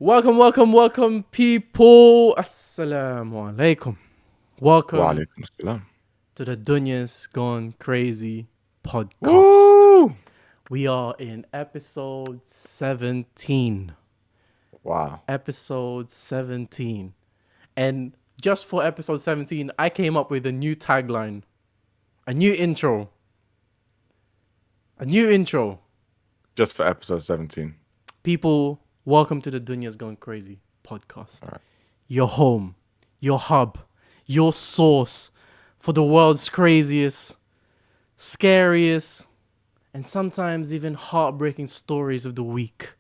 Welcome, people. Assalamu alaikum. Wa Welcome alaikum assalam. to the Dunya'S Gone Crazy podcast. Woo! We are in episode 17. Wow. Episode 17. And just for episode 17, I came up with a new tagline, a new intro. Just for episode 17. People, welcome to the Dunya'S Gone Crazy podcast. All right. Your home, your hub, your source for the world's craziest, scariest, and sometimes even heartbreaking stories of the week.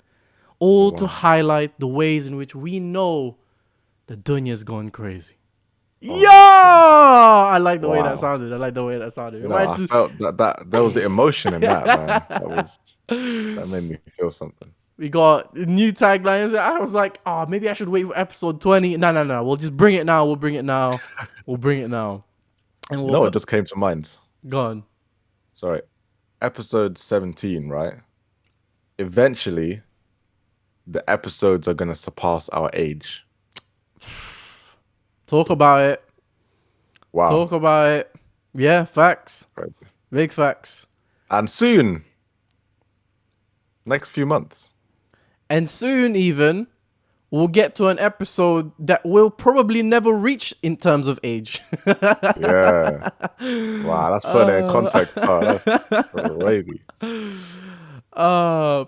All to highlight the ways in which we know the Dunya'S gone crazy. Yeah! I like the way that Wow. sounded. I felt that there was the emotion in that, man. That made me feel something. We got new taglines. I was like, oh, maybe I should wait for episode 20. No. We'll just bring it now. We'll bring it now. And You know what just came to mind? Go on. Sorry. Episode 17, right? Eventually, the episodes are going to surpass our age. Talk about it. Wow. Talk about it. Yeah, facts. Crazy. Big facts. And soon, next few months. And soon even, we'll get to an episode that will probably never reach in terms of age. Yeah. Wow, that's putting it in context. Oh, that's crazy.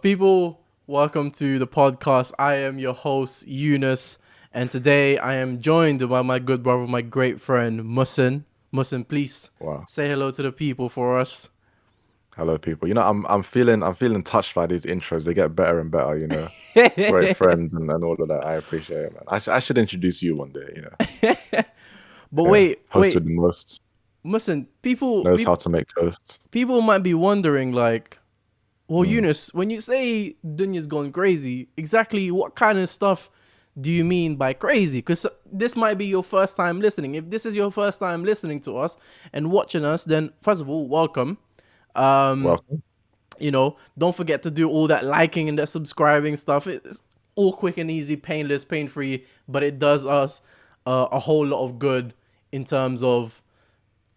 People, welcome to the podcast. I am your host, Eunice, and today I am joined by my good brother, my great friend, Musin. Musin, please say hello to the people for us. Hello, people. You know, I'm feeling touched by these intros. They get better and better. You know, great friends and all of that. I appreciate it, man. I should introduce you one day. You know, but wait, hosted the most. Listen, people knows how to make toast. People might be wondering, like, well, Eunice, when you say Dunya'S gone crazy, exactly what kind of stuff do you mean by crazy? Because this might be your first time listening. If this is your first time listening to us and watching us, then first of all, welcome. Welcome. You know, don't forget to do all that liking and that subscribing stuff. It's all quick and easy, painless, pain-free, but it does us a whole lot of good in terms of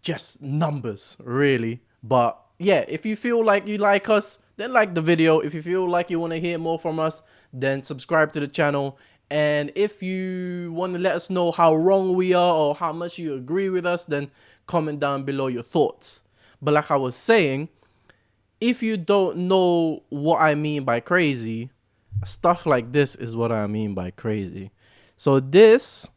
just numbers, really. But yeah, if you feel like you like us, then like the video. If you feel like you want to hear more from us, then subscribe to the channel. And if you want to let us know how wrong we are or how much you agree with us, then comment down below your thoughts. But like I was saying, if you don't know what I mean by crazy, stuff like this is what I mean by crazy. So this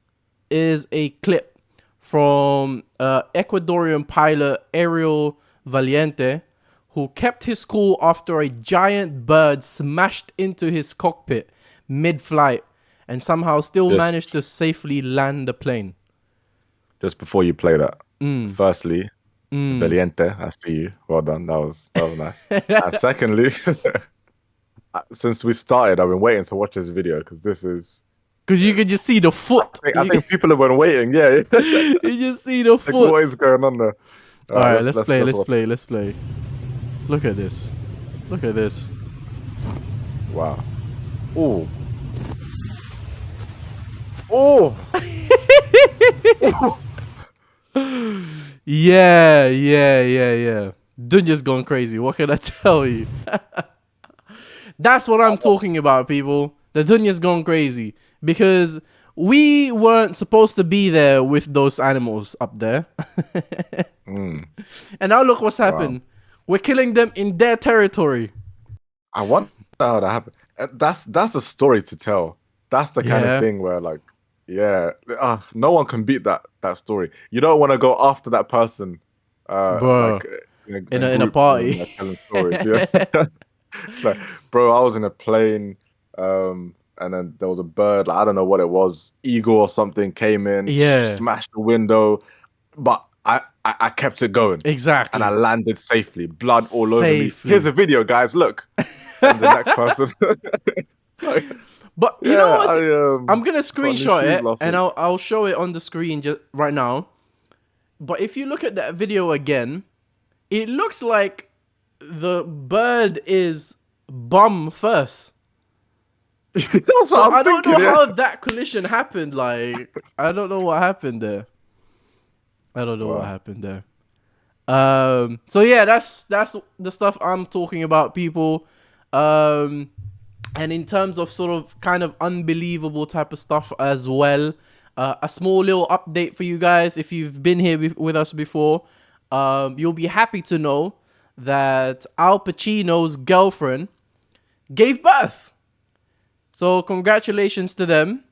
is a clip from Ecuadorian pilot Ariel Valiente, who kept his cool after a giant bird smashed into his cockpit mid-flight and somehow still managed to safely land the plane. Just before you play that, firstly, Valiente, I see you. Well done. That was nice. And secondly, since we started, I've been waiting to watch this video because this is... Because you could just see the foot. I think people have been waiting. Yeah. You just see the foot. Like, what is going on there? All right, let's play. Look at this. Wow. Oh. Oh. Yeah. Dunya'S gone crazy. What can I tell you? That's what I'm talking about, people. The Dunya'S gone crazy. Because we weren't supposed to be there with those animals up there. And now look what's happened. Wow. We're killing them in their territory. I wonder how that happened. That's a story to tell. That's the kind of thing where, like, no one can beat that story. You don't want to go after that person, bro, like in a party, telling stories. It's like, bro, I was in a plane, and then there was a bird. Like, I don't know what it was, eagle or something came in, smashed the window, but I kept it going. Exactly. And I landed safely. Blood all over me. Here's a video, guys. Look. And the next person. But you know what? I'm gonna screenshot it and I'll show it on the screen just right now. But if you look at that video again, it looks like the bird is bum first. That's So what I'm I don't thinking. know Yeah. how that collision happened. Like, I don't know what happened there. I don't know what Wow. happened there. So yeah, that's the stuff I'm talking about, people. Um, and in terms of sort of kind of unbelievable type of stuff as well, a small little update for you guys. If you've been here with us before, you'll be happy to know that Al Pacino's girlfriend gave birth. So congratulations to them.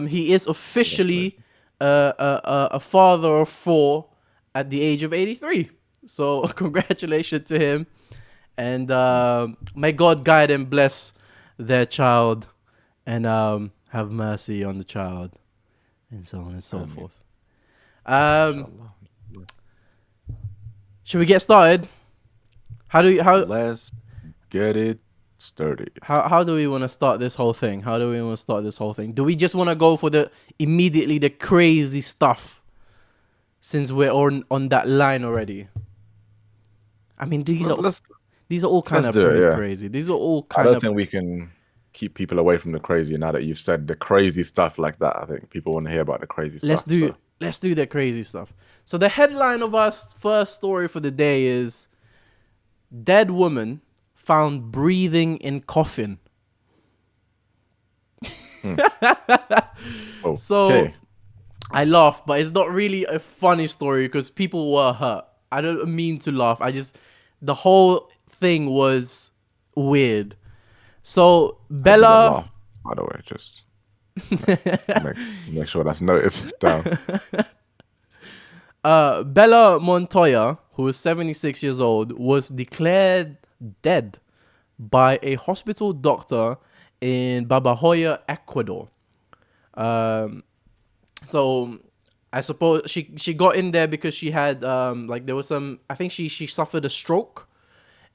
He is officially a father of 4 at the age of 83. So congratulations to him, and may God guide and bless their child, and have mercy on the child, and so on and so Amen. forth. Um, Inshallah. should we get started? How do you, Let's get it started. how do we want to start this whole thing? How do we want to start this whole thing? Do we just want to go for the crazy stuff, since we're on that line already? I mean, Let's these are all kind let's of do it. pretty Yeah. crazy. These are all I kind don't of think we can keep people away from the crazy now that you've said the crazy stuff like that. I think people want to hear about the crazy let's stuff. do So let's do the crazy stuff. So the headline of our first story for the day is dead woman found breathing in coffin. So okay. I laugh, but it's not really a funny story because people were hurt. I don't mean to laugh. The whole thing was weird. So I didn't Bella, laugh, by the way. Just make sure that's noted down. Bella Montoya, who was 76 years old, was declared dead by a hospital doctor in Babahoya, Ecuador. So I suppose she got in there because she had like there was some, I think she suffered a stroke,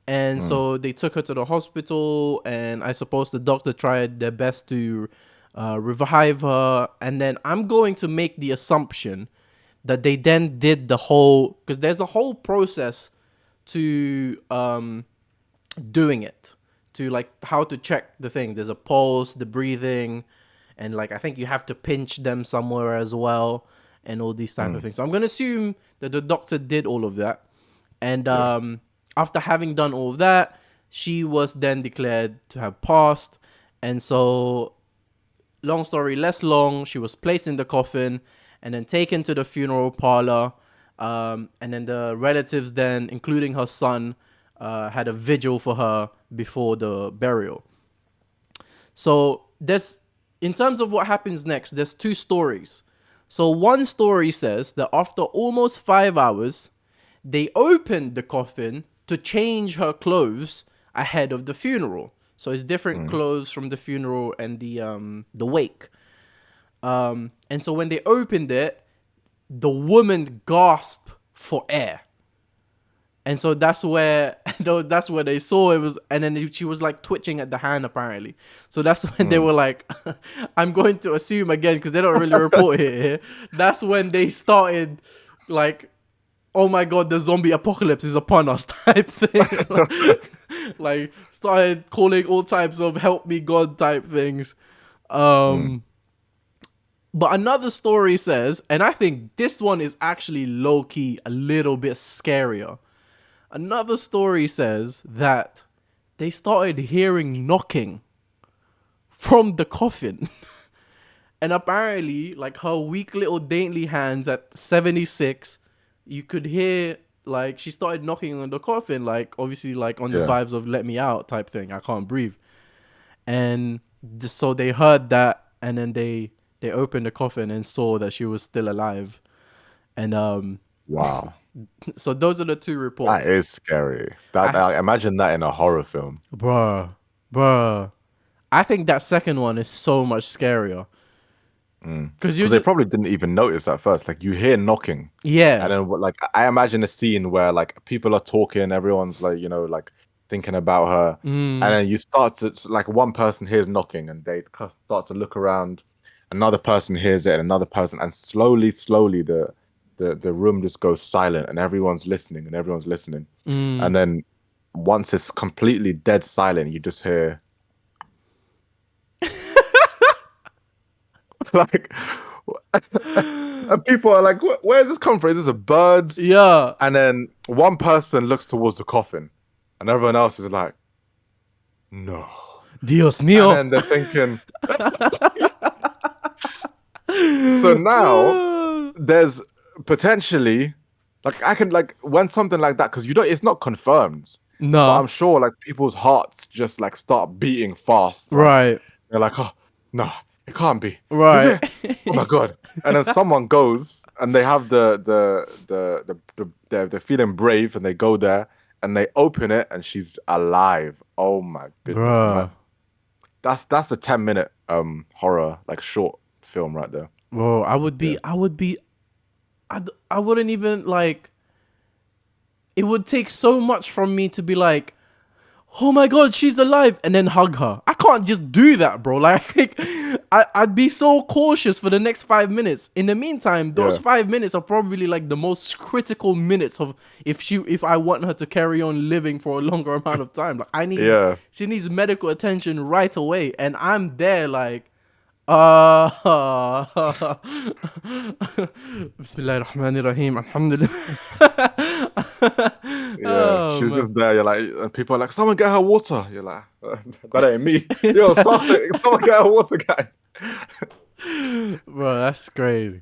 and so they took her to the hospital, and I suppose the doctor tried their best to revive her, and then I'm going to make the assumption that they then did the whole, because there's a whole process to doing it, to like how to check the thing. There's a pulse, the breathing, and like I think you have to pinch them somewhere as well, and all these type of things. So I'm gonna assume that the doctor did all of that, and Yeah. after having done all of that, she was then declared to have passed. And so, long story less long, she was placed in the coffin and then taken to the funeral parlor. And then the relatives, then including her son, had a vigil for her before the burial. So in terms of what happens next, there's 2 stories. So one story says that after almost 5 hours, they opened the coffin to change her clothes ahead of the funeral. So it's different clothes from the funeral and the wake. And so when they opened it, the woman gasped for air. And so that's where they saw it was, and then she was like twitching at the hand apparently. So that's when they were like, I'm going to assume again because they don't really report it here. That's when they started like, oh my god, the zombie apocalypse is upon us type thing. Like started calling all types of help me God type things. But another story says, and I think this one is actually low key a little bit scarier. Another story says that they started hearing knocking from the coffin. And apparently, like her weak little dainty hands at 76, you could hear like she started knocking on the coffin, like obviously like on the Yeah. vibes of let me out type thing. I can't breathe. And so they heard that, and then they opened the coffin and saw that she was still alive. And Wow. so those are the 2 That reports. is scary. I imagine that in a horror film. Bruh. I think that second one is so much scarier. Because you're Because they just, probably didn't even notice at first. Like you hear knocking, and yeah. then like I imagine a scene where like people are talking, everyone's like like thinking about her, and then you start to like one person hears knocking, and they start to look around. Another person hears it, and another person, and slowly the room just goes silent, and everyone's listening, and then once it's completely dead silent, you just hear. Like, and people are like, where's this come from? Is this a bird? Yeah. And then one person looks towards the coffin, and everyone else is like, no. Dios And mío. then they're thinking, so now there's potentially, like, I can, like, when something like that, because you don't, it's not confirmed, but Nah. I'm sure, like, people's hearts just, like, start beating fast. Like, Right. they're like, oh, no, it can't be. Is Right. it? Oh my God. And then someone goes and they have they're feeling brave and they go there and they open it and she's alive. Oh my goodness, man. Bruh. That's a 10-minute horror, like, short film right there. Bro, Yeah. I wouldn't even like, it would take so much from me to be like, oh my God, she's alive, and then hug her. I can't just do that, bro. Like, I'd be so cautious for the next 5 minutes. In the meantime, those Yeah. 5 minutes are probably like the most critical minutes of if I want her to carry on living for a longer amount of time. Like, Yeah. she needs medical attention right away, and I'm there like, Bismillahirrahmanirrahim. Alhamdulillah. Yeah. Oh She was man. just there. You're like, and people are like, someone get her water. You're like, that ain't me. Yo, someone get her water, guys. Bro, that's crazy.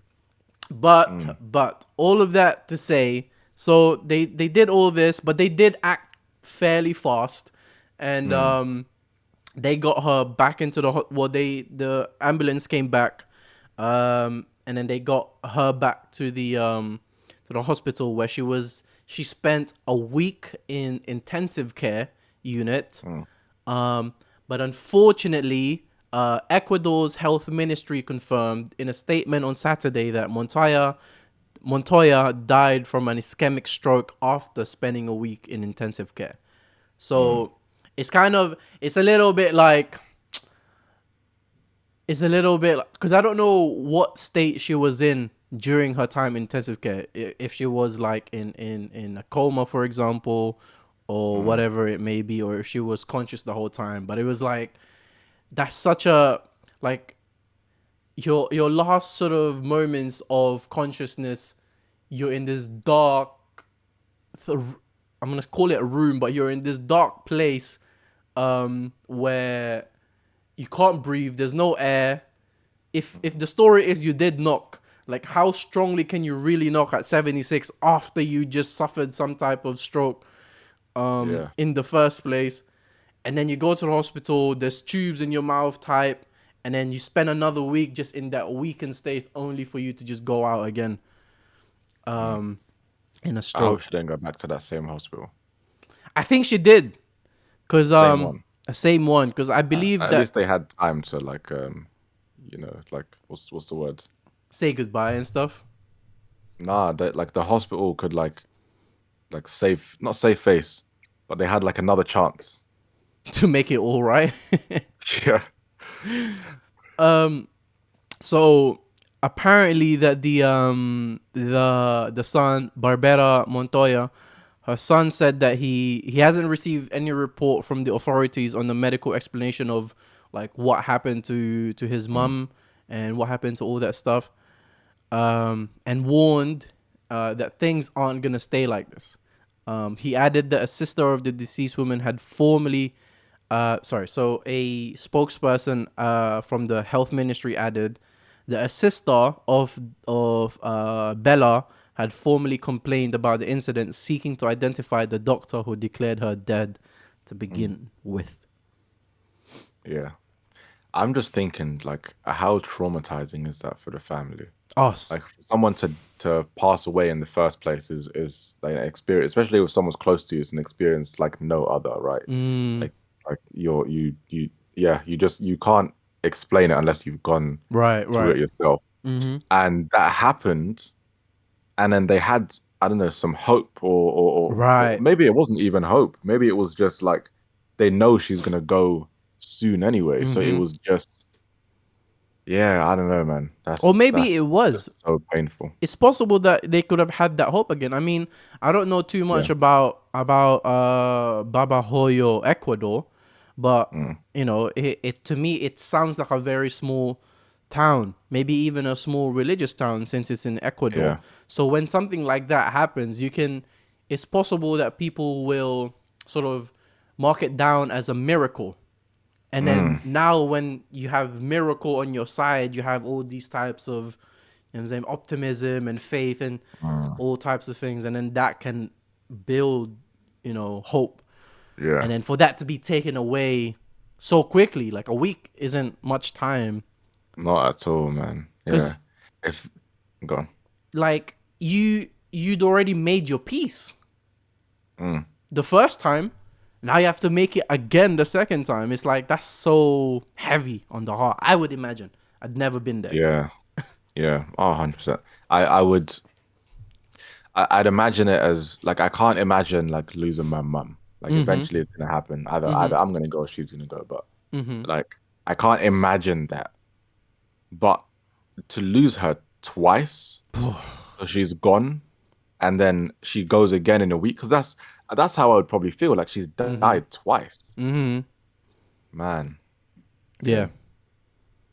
Mm, But all of that to say, so they did all this, but they did act fairly fast, and mm, they got her back into the ambulance came back, and then they got her back to the hospital where she spent a week in intensive care unit. mm. But unfortunately, Ecuador's health ministry confirmed in a statement on Saturday that Montoya died from an ischemic stroke after spending a week in intensive care. So it's a little bit like, because I don't know what state she was in during her time in intensive care. If she was like in a coma, for example, or whatever it may be, or if she was conscious the whole time. But it was like, that's such a, like, your last sort of moments of consciousness, you're in this dark, I'm gonna call it a room, but you're in this dark place, where you can't breathe, there's no air. If the story is you did knock, like, how strongly can you really knock at 76 after you just suffered some type of stroke Yeah. in the first place? And then you go to the hospital, there's tubes in your mouth type, and then you spend another week just in that weakened state only for you to just go out again in a I hope stroke. she didn't go back to that same hospital. I think she did, because Same one. same one, because I believe At that least they had time to, like, like, what's the word? say goodbye and stuff. Nah, that, like, the hospital could, like, save, not save face, but they had, like, another chance. To make it all right. Yeah. So apparently that the son Barbera Montoya, her son said that he hasn't received any report from the authorities on the medical explanation of like what happened to his Mm, mum and what happened to all that stuff, and warned that things aren't gonna stay like this. He added that a sister of the deceased woman had formally, so a spokesperson from the health ministry added that a sister of Bella had formally complained about the incident, seeking to identify the doctor who declared her dead to mm. begin with. Yeah. I'm just thinking, like, how traumatizing is that for the family? Us. Like, for someone to pass away in the first place is like an experience, especially if someone's close to you, it's an experience like no other, right? Mm, Like you can't explain it unless you've gone right, through it right. yourself. Mm-hmm. And that happened, and then they had, I don't know, some hope, or Right. maybe it wasn't even hope. Maybe it was just like they know she's gonna go soon anyway. So it Mm-hmm. was just, yeah, I don't know, man. Or That's maybe it that's was. just so painful. It's possible that they could have had that hope again. I mean, I don't know too Yeah. much about Baba Hoyo, Ecuador, but Mm, it to me it sounds like a very small town, maybe even a small religious town since it's in Ecuador. Yeah. So when something like that happens, it's possible that people will sort of mark it down as a miracle. And then Mm. now when you have miracle on your side, you have all these types of, you know what I'm saying, optimism and faith and Mm. all types of things. And then that can build, hope. Yeah. And then for that to be taken away so quickly, like a week isn't much time. Not at all, man. Because Yeah. If Go on. like you'd already made your peace Mm. the first time. Now you have to make it again the second time. It's like that's so heavy on the heart. I would imagine. I'd never been there. Yeah. Yeah. Oh, 100%. I would I'd imagine it as like I can't imagine like losing my mum. Like Mm-hmm. eventually it's gonna happen. Either Mm-hmm. I'm gonna go or she's gonna go. But Mm-hmm. like I can't imagine that. But to lose her twice, so she's gone, and then she goes again in a week, because that's how I would probably feel. Like she's Mm-hmm. died twice. Mm-hmm. Man. Yeah. Yeah.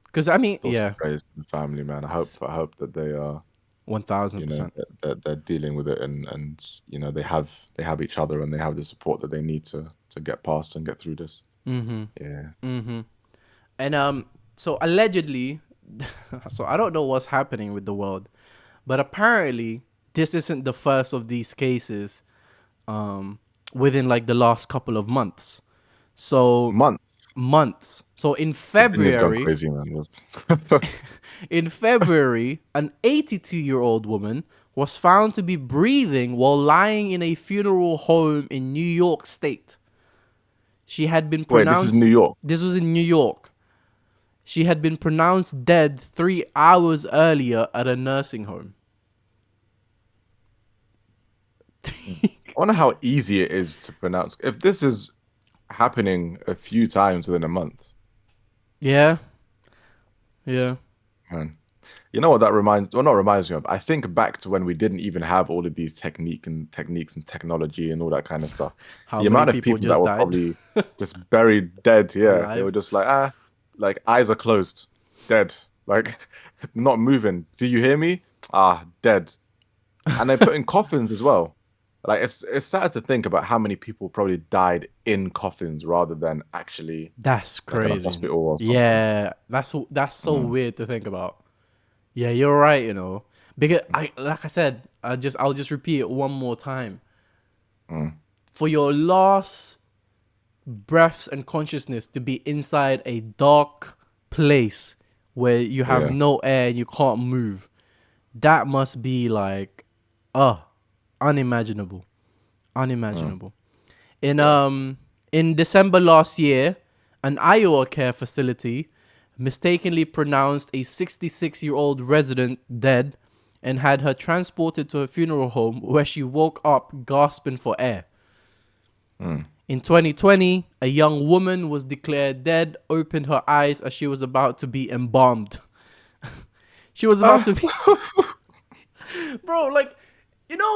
Because I mean, Thoughts yeah, and prayers to the family, man. I hope that they are, one thousand you know, percent. that they're dealing with it, and you know they have each other, and they have the support that they need to get past and get through this. Mm-hmm. Yeah. Mm-hmm. And so allegedly, so I don't know what's happening with the world, but apparently this isn't the first of these cases within like the last couple of months. So Months. So in The Dunya'S gone February, crazy, man. an 82-year-old woman was found to be breathing while lying in a funeral home in New York State. She had been Wait, this is New pronounced York. This was in New York. She had been pronounced dead 3 hours earlier at a nursing home. I wonder how easy it is to pronounce. If this is happening a few times within a month, Yeah. Yeah. man. You know what that not reminds me of? I think back to when we didn't even have all of these techniques and technology and all that kind of stuff. How The many amount of people people that just were died probably just buried dead, yeah. They were alive? just like eyes are closed, dead, like not moving. Do you hear me? Ah, dead. And they put in coffins as well. Like it's sad to think about how many people probably died in coffins rather than actually That's like in a crazy. hospital or something. Yeah, that's so Mm, weird to think about. Yeah, you're right, Because like I said, I'll just repeat it one more time. mm, For your last breaths and consciousness to be inside a dark place where you have yeah. no air and you can't move, that must be like unimaginable. Mm, Unimaginable. yeah. In December last year, an Iowa care facility mistakenly pronounced a 66-year-old resident dead and had her transported to a funeral home where she woke up gasping for air. Mm. In 2020, a young woman was declared dead, opened her eyes as she was about to be embalmed. She was about Ah, to be bro, like,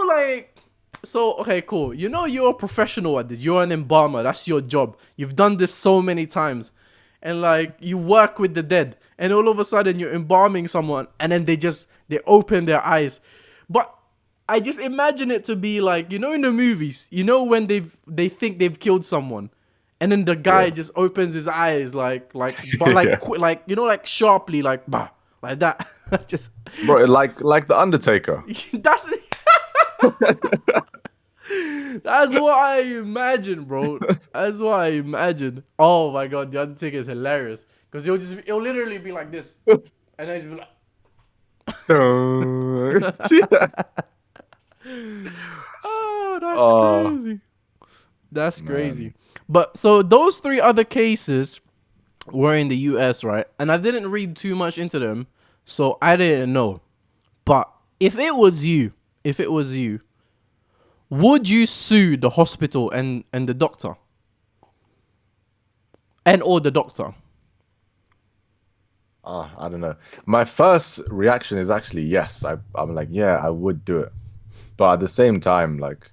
like, so, okay, cool. You're a professional at this. You're an embalmer. That's your job. You've done this so many times. And, like, you work with the dead. And all of a sudden, you're embalming someone. And then they open their eyes. But I just imagine it to be like, in the movies, when they think they've killed someone. And then the guy yeah. just opens his eyes but like, Yeah. like, like sharply, like, bah, like that. Just, Bro, like the Undertaker. that's That's what I imagine, bro. That's what I imagine. Oh my god, the Undertaker is hilarious because he'll literally be like this, and then he's be like, Yeah. "Oh, that's Oh crazy. That's crazy." man. But so those three other cases were in the U.S., right? And I didn't read too much into them, so I didn't know. But if it was you, would you sue the hospital and the doctor and or the doctor? I don't know. My first reaction is actually yes. I'm like, yeah, I would do it. But at the same time, like,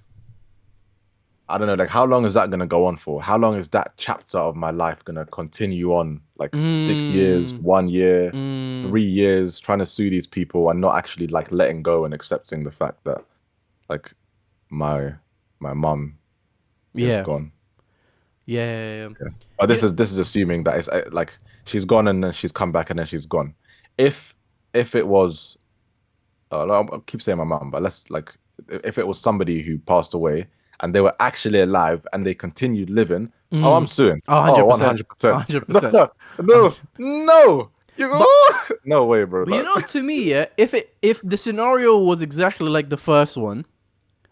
I don't know, like how long is that gonna go on for? How long is that chapter of my life gonna continue on? Like 6 years, Mm, 1 year, mm, 3 years, trying to sue these people and not actually like letting go and accepting the fact that like my my mum is yeah. gone. Yeah. Yeah. Yeah. Yeah. But You, this is assuming that it's like she's gone and then she's come back and then she's gone. If if it was I keep saying my mum, but let's like if it was somebody who passed away and they were actually alive and they continued living, oh, I'm mm, suing. Oh, 100%. 100%. 100%. No, no, no. You But go. No way, bro. but you Like, know, to me, yeah, if the scenario was exactly like the first one,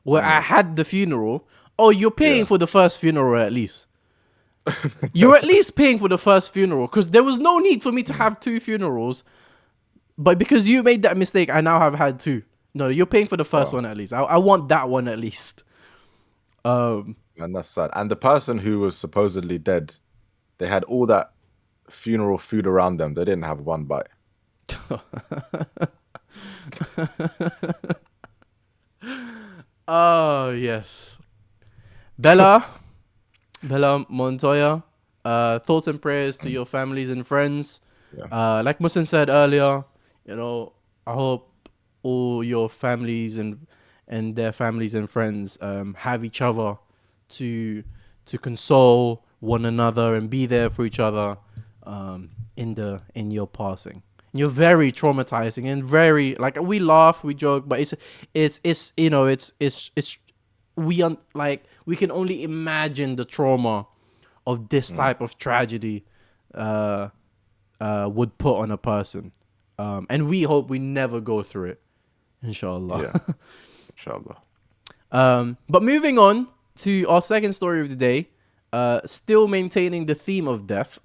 where I mm, had the funeral, oh, you're paying yeah. for the first funeral at least. You're at least paying for the first funeral because there was no need for me to have two funerals. But because you made that mistake, I now have had two. No, you're paying for the first Oh, one at least. I want that one at least. Um, and that's sad. And the person who was supposedly dead, they had all that funeral food around them. They didn't have one bite. oh yes, Bella, Bella Montoya. Thoughts and prayers to your families and friends. Yeah. Like Muslim said earlier, I hope all your families and their families and friends have each other to console one another and be there for each other in your passing. You're very traumatizing and very like we laugh, we joke, but it's like we can only imagine the trauma of this Mm, type of tragedy uh, would put on a person. And we hope we never go through it, inshallah. yeah. Inshallah. But moving on to our second story of the day, still maintaining the theme of death,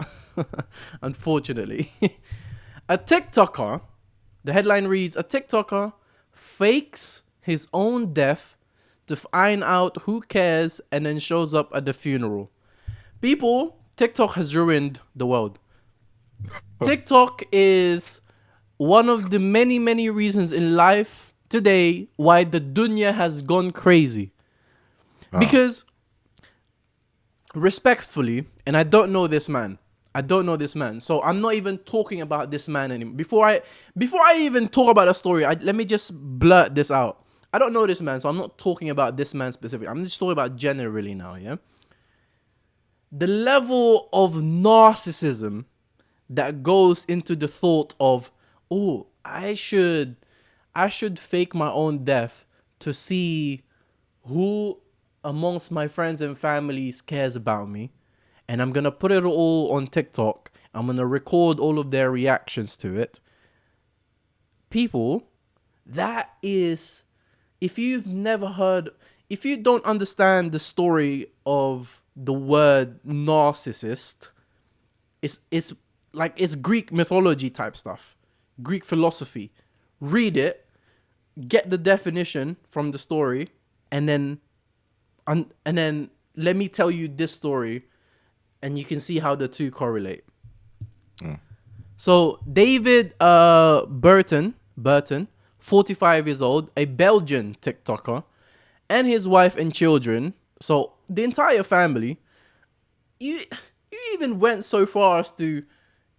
unfortunately. A TikToker, the headline reads, a TikToker fakes his own death to find out who cares and then shows up at the funeral. People, TikTok has ruined the world. TikTok is one of the many, many reasons in life today why the dunya has gone crazy. Ah, Because, respectfully, and I don't know this man. I don't know this man. So I'm not even talking about this man anymore. Before I even talk about the story, let me just blurt this out. I don't know this man, so I'm not talking about this man specifically. I'm just talking about generally now, yeah? The level of narcissism that goes into the thought of, oh, I should fake my own death to see who amongst my friends and families cares about me, and I'm gonna put it all on TikTok. I'm gonna record all of their reactions to it. People, that is, if you've never heard, if you don't understand the story of the word narcissist, it's like it's Greek mythology type stuff, Greek philosophy. Read it, get the definition from the story, and then let me tell you this story, and you can see how the two correlate. mm. So David Burton, 45 years old, a Belgian TikToker, and his wife and children. So the entire family. You even went so far as to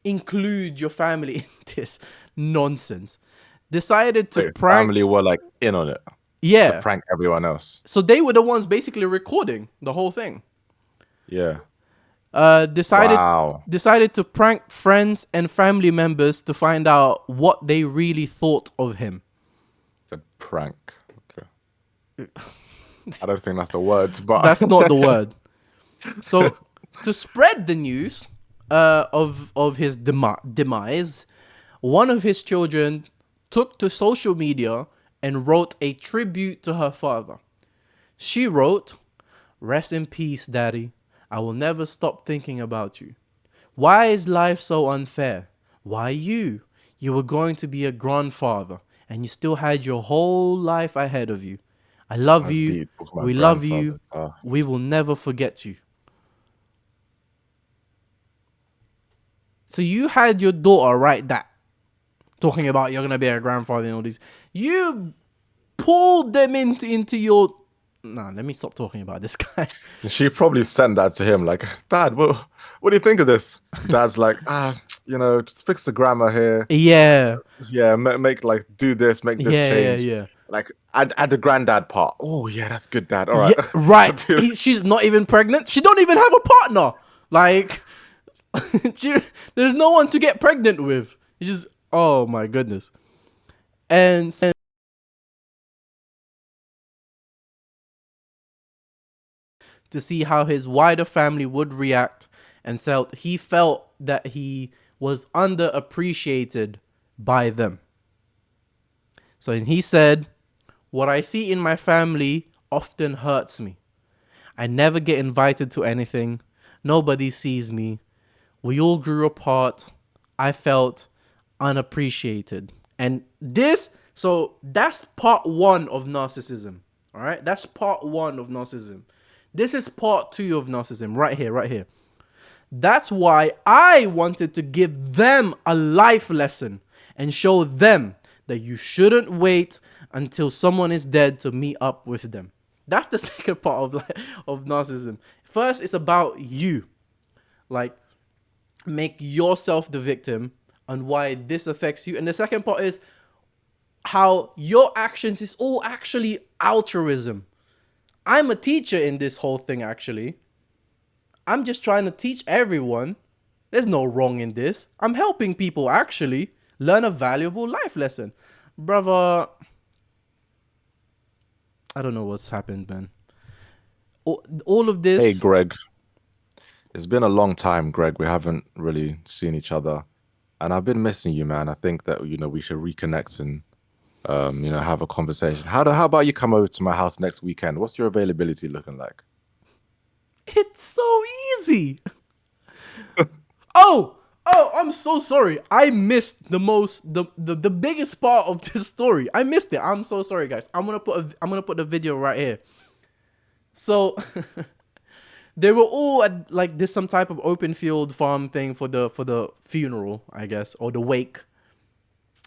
include your family in this nonsense. Decided to Wait, prank. family were like in on it to Yeah. prank everyone else. So they were the ones basically recording the whole thing. Yeah. Decided Wow. decided to prank friends and family members to find out what they really thought of him. It's a prank. Okay. I don't think that's the words, but That's not the word. So to spread the news of his demise, one of his children took to social media and wrote a tribute to her father. She wrote, "Rest in peace, Daddy. I will never stop thinking about you. Why is life so unfair? Why you? You were going to be a grandfather and you still had your whole life ahead of you. I love that's you. deep. Talking We about love you. grandfathers. Ah, We will never forget you." So you had your daughter write that, talking about you're gonna be a grandfather and all these. You pulled them into your Nah, let me stop talking about this guy. She probably sent that to him, like, Dad, what do you think of this? Dad's like, just fix the grammar here. Yeah. Yeah, make like do this, make this Yeah, change. yeah. Like add the granddad part. Oh yeah, that's good, Dad. All right. Yeah, right. Dude, She's not even pregnant. She don't even have a partner. Like, she, there's no one to get pregnant with. It's just, oh my goodness. And to see how his wider family would react, and he felt that he was underappreciated by them. So he said, "What I see in my family often hurts me. I never get invited to anything. Nobody sees me. We all grew apart. I felt unappreciated." And so that's part one of narcissism. All right. That's part one of narcissism. This is part two of narcissism right here, right here. That's why I wanted to give them a life lesson and show them that you shouldn't wait until someone is dead to meet up with them. That's the second part of narcissism. First, it's about you. Like, make yourself the victim and why this affects you. And the second part is how your actions is all actually altruism. I'm a teacher in this whole thing, actually. I'm just trying to teach everyone. There's no wrong in this. I'm helping people actually learn a valuable life lesson. Brother, I don't know what's happened, man. All of hey this. Greg, it's been a long time, Greg. We haven't really seen each other, and I've been missing you, man. I think that we should reconnect and have a conversation. How about you come over to my house next weekend? What's your availability looking like? It's so easy. Oh, I'm so sorry. I missed the biggest part of this story. I missed it. I'm so sorry, guys. I'm gonna put the video right here. So they were all at like this some type of open field farm thing for the funeral, I guess, or the wake.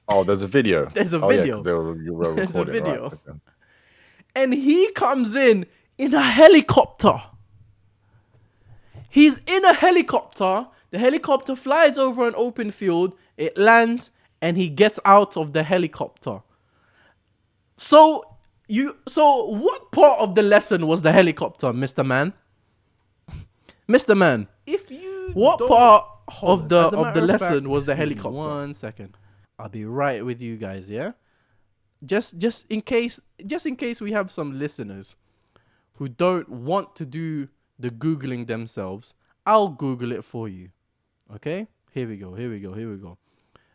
Oh, there's a video. There's a Oh yeah, video. because you were There's a recording, right? video. Okay. And he comes in a helicopter. He's in a helicopter. The helicopter flies over an open field. It lands, and he gets out of the helicopter. So what part of the lesson was the helicopter, Mr. Man? Mr. Man, what part of the lesson was the helicopter? 1 second. I'll be right with you guys, yeah? Just in case we have some listeners who don't want to do the Googling themselves, I'll Google it for you. Okay? Here we go.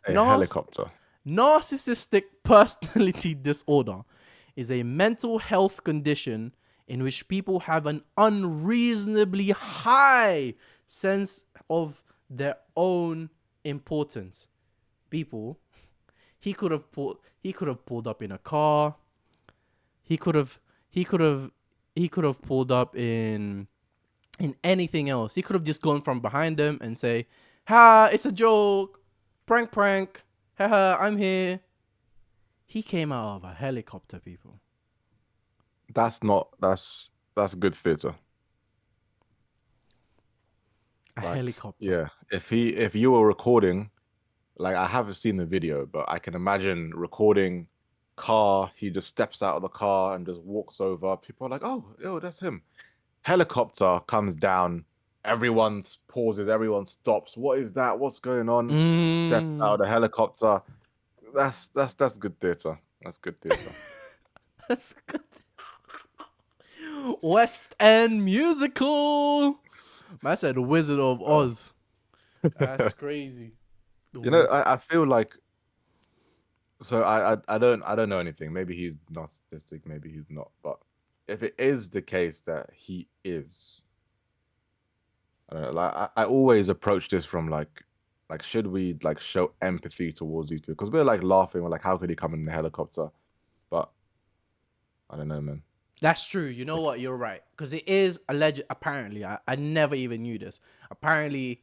A helicopter. Narcissistic personality disorder is a mental health condition in which people have an unreasonably high sense of their own importance. People, he could have pulled up in a car. He could have pulled up in anything else. He could have just gone from behind them and say, "Ha, it's a joke. Prank. Haha, I'm here." He came out of a helicopter, people. That's good theater. Helicopter. Yeah. If you were recording, like I haven't seen the video, but I can imagine recording car, he just steps out of the car and just walks over. People are like, "Oh, yo, that's him." Helicopter comes down, everyone pauses, everyone stops. What is that? What's going on? Step out of the helicopter. That's good theater. That's good theater. That's good. West End musical. I said Wizard of Oz. That's crazy. I feel like, so I don't know anything. Maybe he's narcissistic, maybe he's not. But if it is the case that he is, I don't know, like I always approach this from like should we like show empathy towards these people? Because we're like laughing, we're like, how could he come in the helicopter? But I don't know, man. That's true. You know what? You're right. Because it is alleged. Apparently, I never even knew this. Apparently,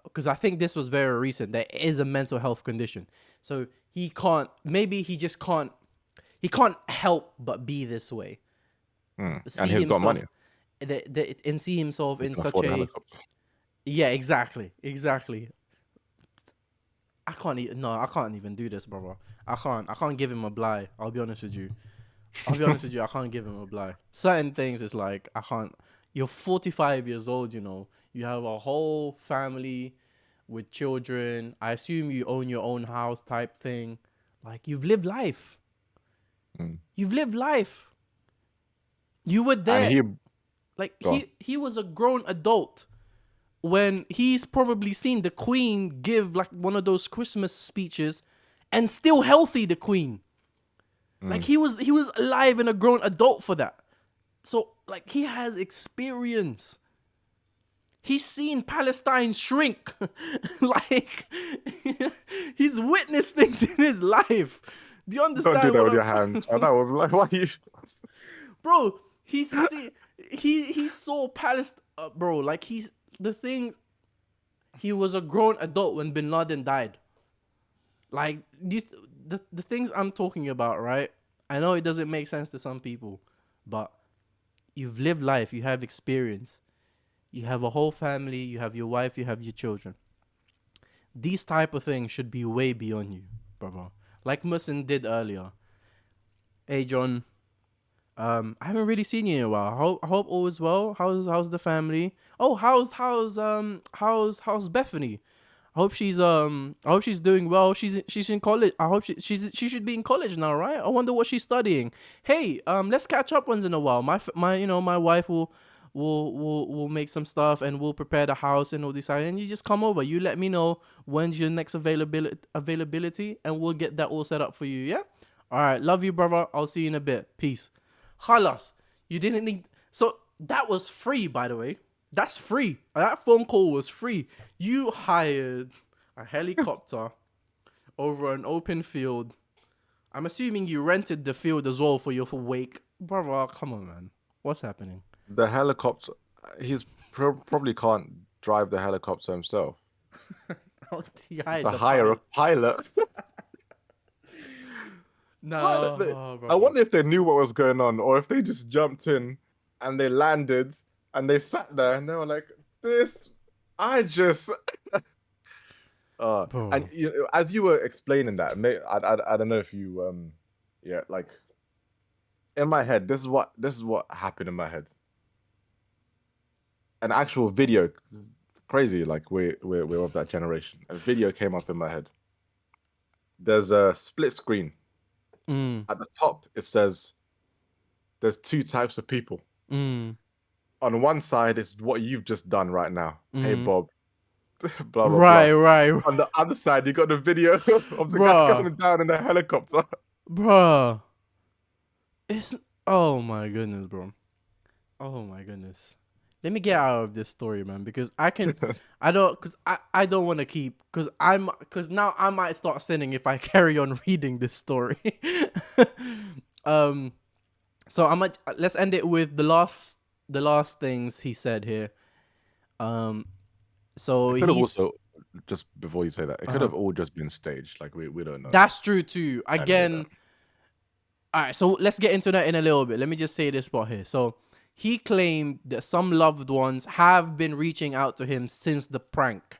because I think this was very recent, there is a mental health condition. So he can't, maybe he just can't, he can't help but be this way. And see he's got money. himself, and see himself He in can such afford a a, helicopter. yeah, exactly. I can't even do this, brother. I can't give him a blight. I'll be honest with you. I can't give him a blight. Certain things is like, I can't. You're 45 years old, you know. You have a whole family with children. I assume you own your own house type thing. Like, you've lived life. Mm. You've lived life. You were And there. he Like, go on. he was a grown adult when he's probably seen the Queen give like one of those Christmas speeches, and still healthy, the Queen. Like, Mm. he was alive and a grown adult for that. So like, he has experience. He's seen Palestine shrink. Like, he's witnessed things in his life. Do you Don't do understand that what with I'm your hands. And I was like, why you? Bro, he saw Palestine, bro, like, he's the thing. He was a grown adult when Bin Laden died. Like, the things I'm talking about, right? I know it doesn't make sense to some people, but you've lived life, you have experience, you have a whole family, you have your wife, you have your children. These type of things should be way beyond you, brother. Like Musin did earlier. Hey, John. I haven't really seen you in a while. I hope all is well. How's the family? Oh, how's Bethany? I hope she's doing well. She's in college. I hope she should be in college now, right? I wonder what she's studying. Hey, let's catch up once in a while. My wife will make some stuff, and we'll prepare the house and all this, and you just come over. You let me know when's your next availability, and we'll get that all set up for you. Yeah. All right. Love you, brother. I'll see you in a bit. Peace. Halas. You didn't need. So that was free, by the way. That's free. That phone call was free. You hired a helicopter over an open field. I'm assuming you rented the field as well for your wake. Brother, come on, man. What's happening? The helicopter. He's probably can't drive the helicopter himself. He To hired the hire a pilot. pilot. No, Pilot. I brother. wonder if they knew what was going on, or if they just jumped in and they landed and they sat there and they were like, "This, I just." And Bro. as you were explaining that, I don't know if you yeah, like in my head, this is what happened in my head. An actual video, crazy, like we're of that generation. A video came up in my head. There's a split screen. Mm. At the top, it says there's two types of people. Mm. On one side, it's what you've just done right now. Hey, Mm. Bob, blah, blah, blah. Right. On the other side, you got the video of the guy Bruh. coming down in the helicopter. Bruh. It's. Oh my goodness, bro. Oh my goodness. Let me get out of this story, man, because I don't want to keep, because now I might start sinning if I carry on reading this story. um, so let's end it with the last things he said here. Um, so It could have he's also, just before you say that, it could uh have all just been staged. Like we don't know that's true too. any of that. Again, all right, so let's get into that in a little bit. Let me just say this part here. So he claimed that some loved ones have been reaching out to him since the prank,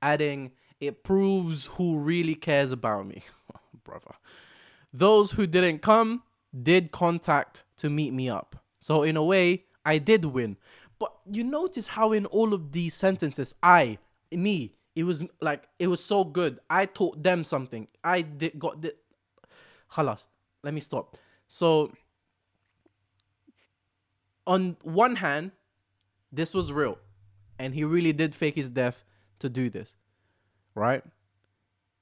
adding, "It proves who really cares about me." Brother. Those who didn't come did contact to meet me up. So in a way, I did win. But you notice how in all of these sentences, it was like, it was so good. I taught them something. I did got the Halas. Let me stop. So on one hand, this was real, and he really did fake his death to do this, right?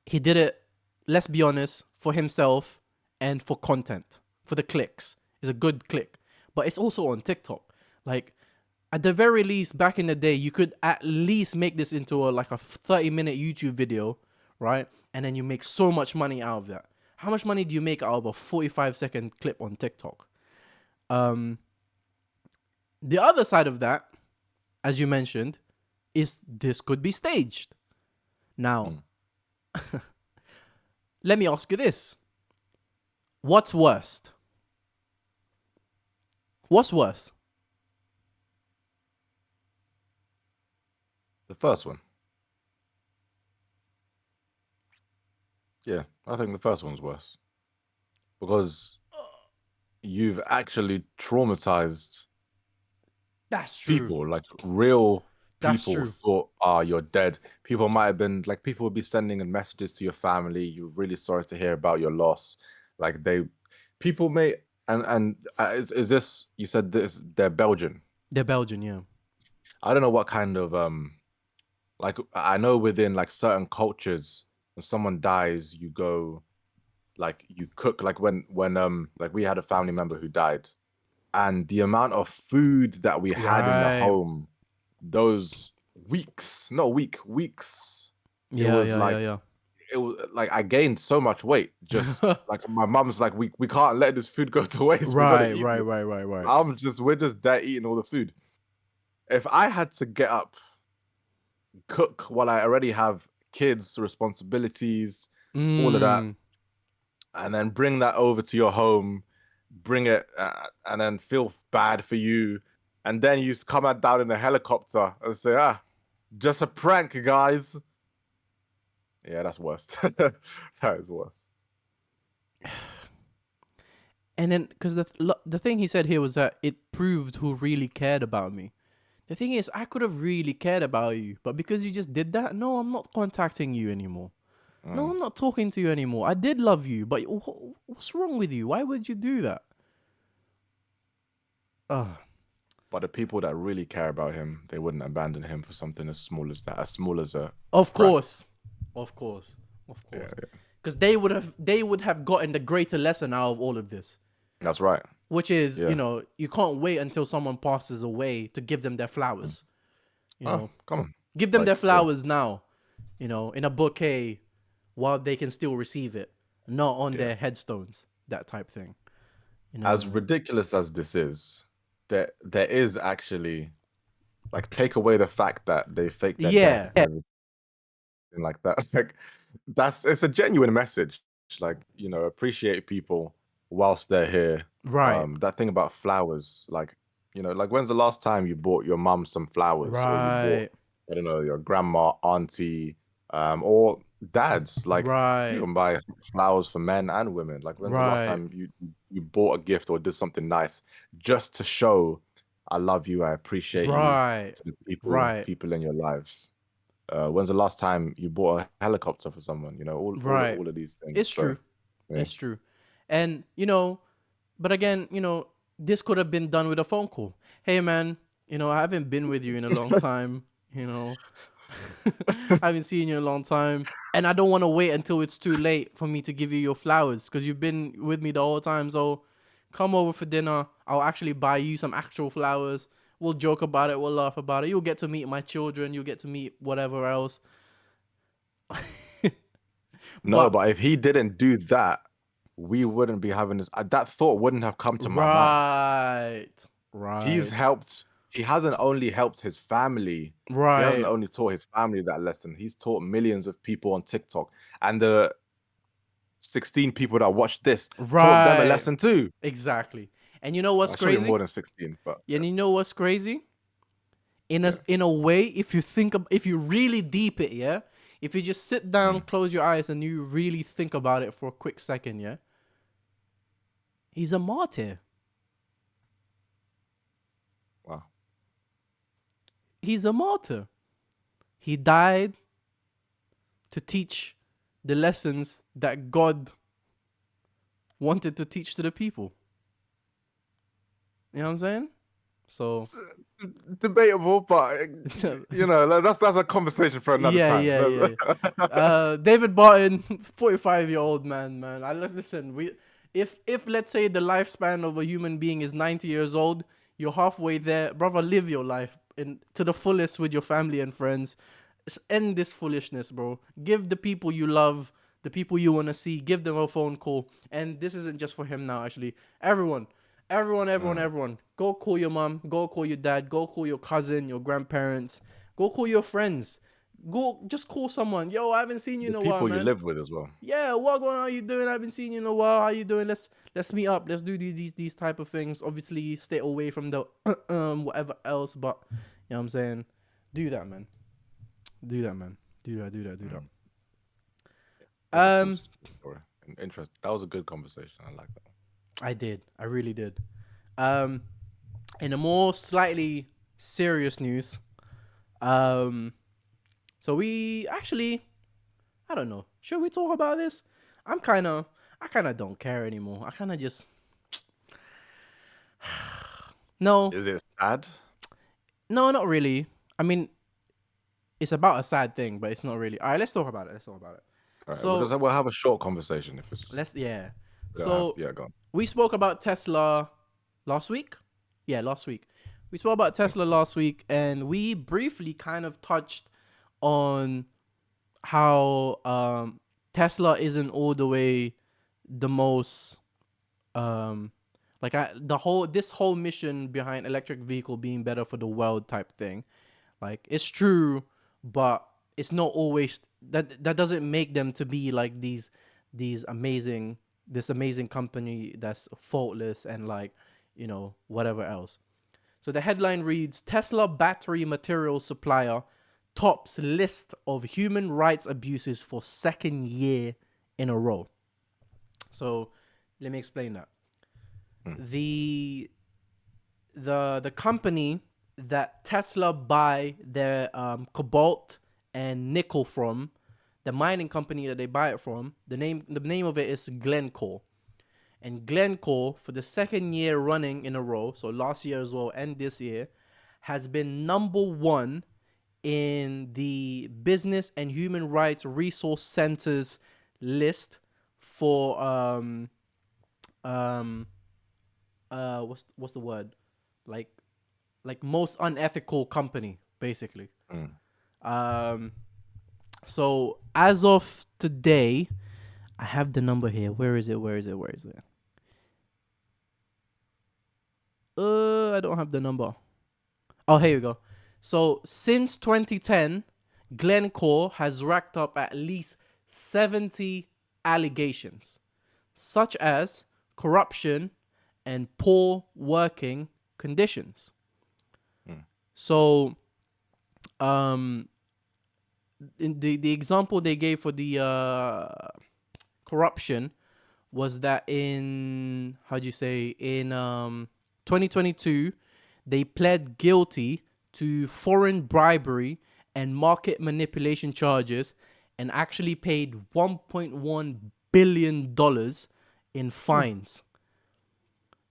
He did it, let's be honest, for himself and for content, for the clicks. It's a good click, but it's also on TikTok. Like, at the very least, back in the day, you could at least make this into like a 30-minute YouTube video, right? And then you make so much money out of that. How much money do you make out of a 45-second clip on TikTok? The other side of that, as you mentioned, is this could be staged. Now, let me ask you this. What's worst? What's worse? The first one. Yeah, I think the first one's worse because you've actually traumatized That's true. people, like real That's people true. thought, ah, you're dead. People might have been like, people would be sending in messages to your family. You're really sorry to hear about your loss. Like people may, is this, you said this, they're Belgian. They're Belgian, yeah. I don't know what kind of, like, I know within like certain cultures, when someone dies, you go, like you cook, like like we had a family member who died, and the amount of food that we had in the Right. home, those weeks, not weeks, it Yeah, was yeah, like, yeah, it was like I gained so much weight. Just yeah. like my mom's like, we can't let this food go to waste. We got to Right, eat right, this. right, right, right. We're just there eating all the food. If I had to get up, cook while I already have kids, responsibilities, all of that, Mm. and then bring that over to your home, bring it, and then feel bad for you, and then you come out down in a helicopter and say, "Ah, just a prank, guys." Yeah, that's worse. That is worse. And then, because the thing he said here was that it proved who really cared about me. The thing is, I could have really cared about you, but because you just did that, no, I'm not contacting you anymore. No, Mm. I'm not talking to you anymore. I did love you, but what's wrong with you? Why would you do that? Ugh. But the people that really care about him, they wouldn't abandon him for something as small as that, as small as a Of prank. course, of course, of Yeah, course, yeah. because they would have gotten the greater lesson out of all of this, That's right. which is, Yeah. you can't wait until someone passes away to give them their Mm. flowers. You Oh, know, come on. give them Like, their yeah, flowers now. In a bouquet, while they can still receive it, not on yeah. their headstones. That type thing. You As know. ridiculous as this is, there is actually, like, take away the fact that they fake their death Yeah. and everything like that. Like, it's a genuine message. Like, appreciate people whilst they're here. Right. That thing about flowers, like, like, when's the last time you bought your mum some flowers, or you bought, Right. I don't know, your grandma, auntie, or dads? Like, you Right. can buy flowers for men and women. Like, when's the last Right. time you bought a gift or did something nice just to show I love you, I appreciate you, Right. to the people Right. people in your lives? When's the last time you bought a helicopter for someone? Right. All of these things. It's So true. yeah. It's true. And but again, this could have been done with a phone call. Hey man, I haven't been with you in a long time, you know. I haven't seen you in a long time. And I don't want to wait until it's too late for me to give you your flowers because you've been with me the whole time. So come over for dinner. I'll actually buy you some actual flowers. We'll joke about it. We'll laugh about it. You'll get to meet my children. You'll get to meet whatever else. No, But, but if he didn't do that, we wouldn't be having this. That thought wouldn't have come to my mind. right. He's Right. helped. He hasn't only helped his family. He hasn't Right. only taught his family that lesson. He's taught millions of people on TikTok, and the 16 people that watched this taught them a Right. lesson too. Exactly. And you know what's Surely crazy? more than 16, but And you know what's crazy? yeah. In a way, if you really deep it, yeah, if you just sit down, Mm, close your eyes, and you really think about it for a quick second, yeah, he's a martyr. wow. He's a martyr. He died to teach the lessons that God wanted to teach to the people. You know what I'm saying? So, Debatable, but like, that's a conversation for another yeah, time. yeah, yeah. David Barton, 45-year-old man. I listen. If let's say the lifespan of a human being is 90 years old, you're halfway there, brother. Live your life to the fullest with your family and friends. End this foolishness, bro. Give the people you love, the people you want to see, give them a phone call. And this isn't just for him now, actually. Mm. Everyone. Go call your mom. Go call your dad. Go call your cousin, your grandparents. Go call your friends. Go, just call someone. Yo, I haven't seen you in The a while, people you man. live with as well. Yeah, what going on? How you doing? I haven't seen you in a while. How you doing? Let's meet up. Let's do these type of things. Obviously, stay away from the whatever else. But you know what I'm saying? Do that, man. Do that, man. Do that. Do that. Do that. Mm. It was a cool Um, story. And interest. That was a good conversation. I like that one. I did. I really did. Um, in a more slightly serious news, um, so we actually, I don't know. Should we talk about this? I kind of don't care anymore. I kind of just no, Is it sad? no, not really. I mean, it's about a sad thing, but it's not really. All right, let's talk about it. Let's talk about it. All right, So we'll have a short conversation if it's. yeah. We don't have. So Yeah, go on. we spoke about Tesla last week. Yeah, last week. We spoke about Tesla last week, and we briefly kind of touched on how Tesla isn't all the way the most this whole mission behind electric vehicle being better for the world type thing. Like, it's true, but it's not always that doesn't make them to be like these amazing this amazing company that's faultless and like, you know, whatever else. So the headline reads, Tesla battery material supplier tops list of human rights abuses for second year in a row. So let me explain that. The company that Tesla buy their cobalt and nickel from, the mining company that they buy it from, the name of it is Glencore. And Glencore, for the second year running in a row, so last year as well and this year, has been number one in the Business and Human Rights Resource Centers list for what's the word, like most unethical company, basically. So as of today, I have the number here. Where is it? I don't have the number. Oh, here you go. So since 2010, Glencore has racked up at least 70 allegations, such as corruption and poor working conditions. So, in the example they gave for the corruption was that in 2022, they pled guilty to foreign bribery and market manipulation charges and actually paid $1.1 billion in fines.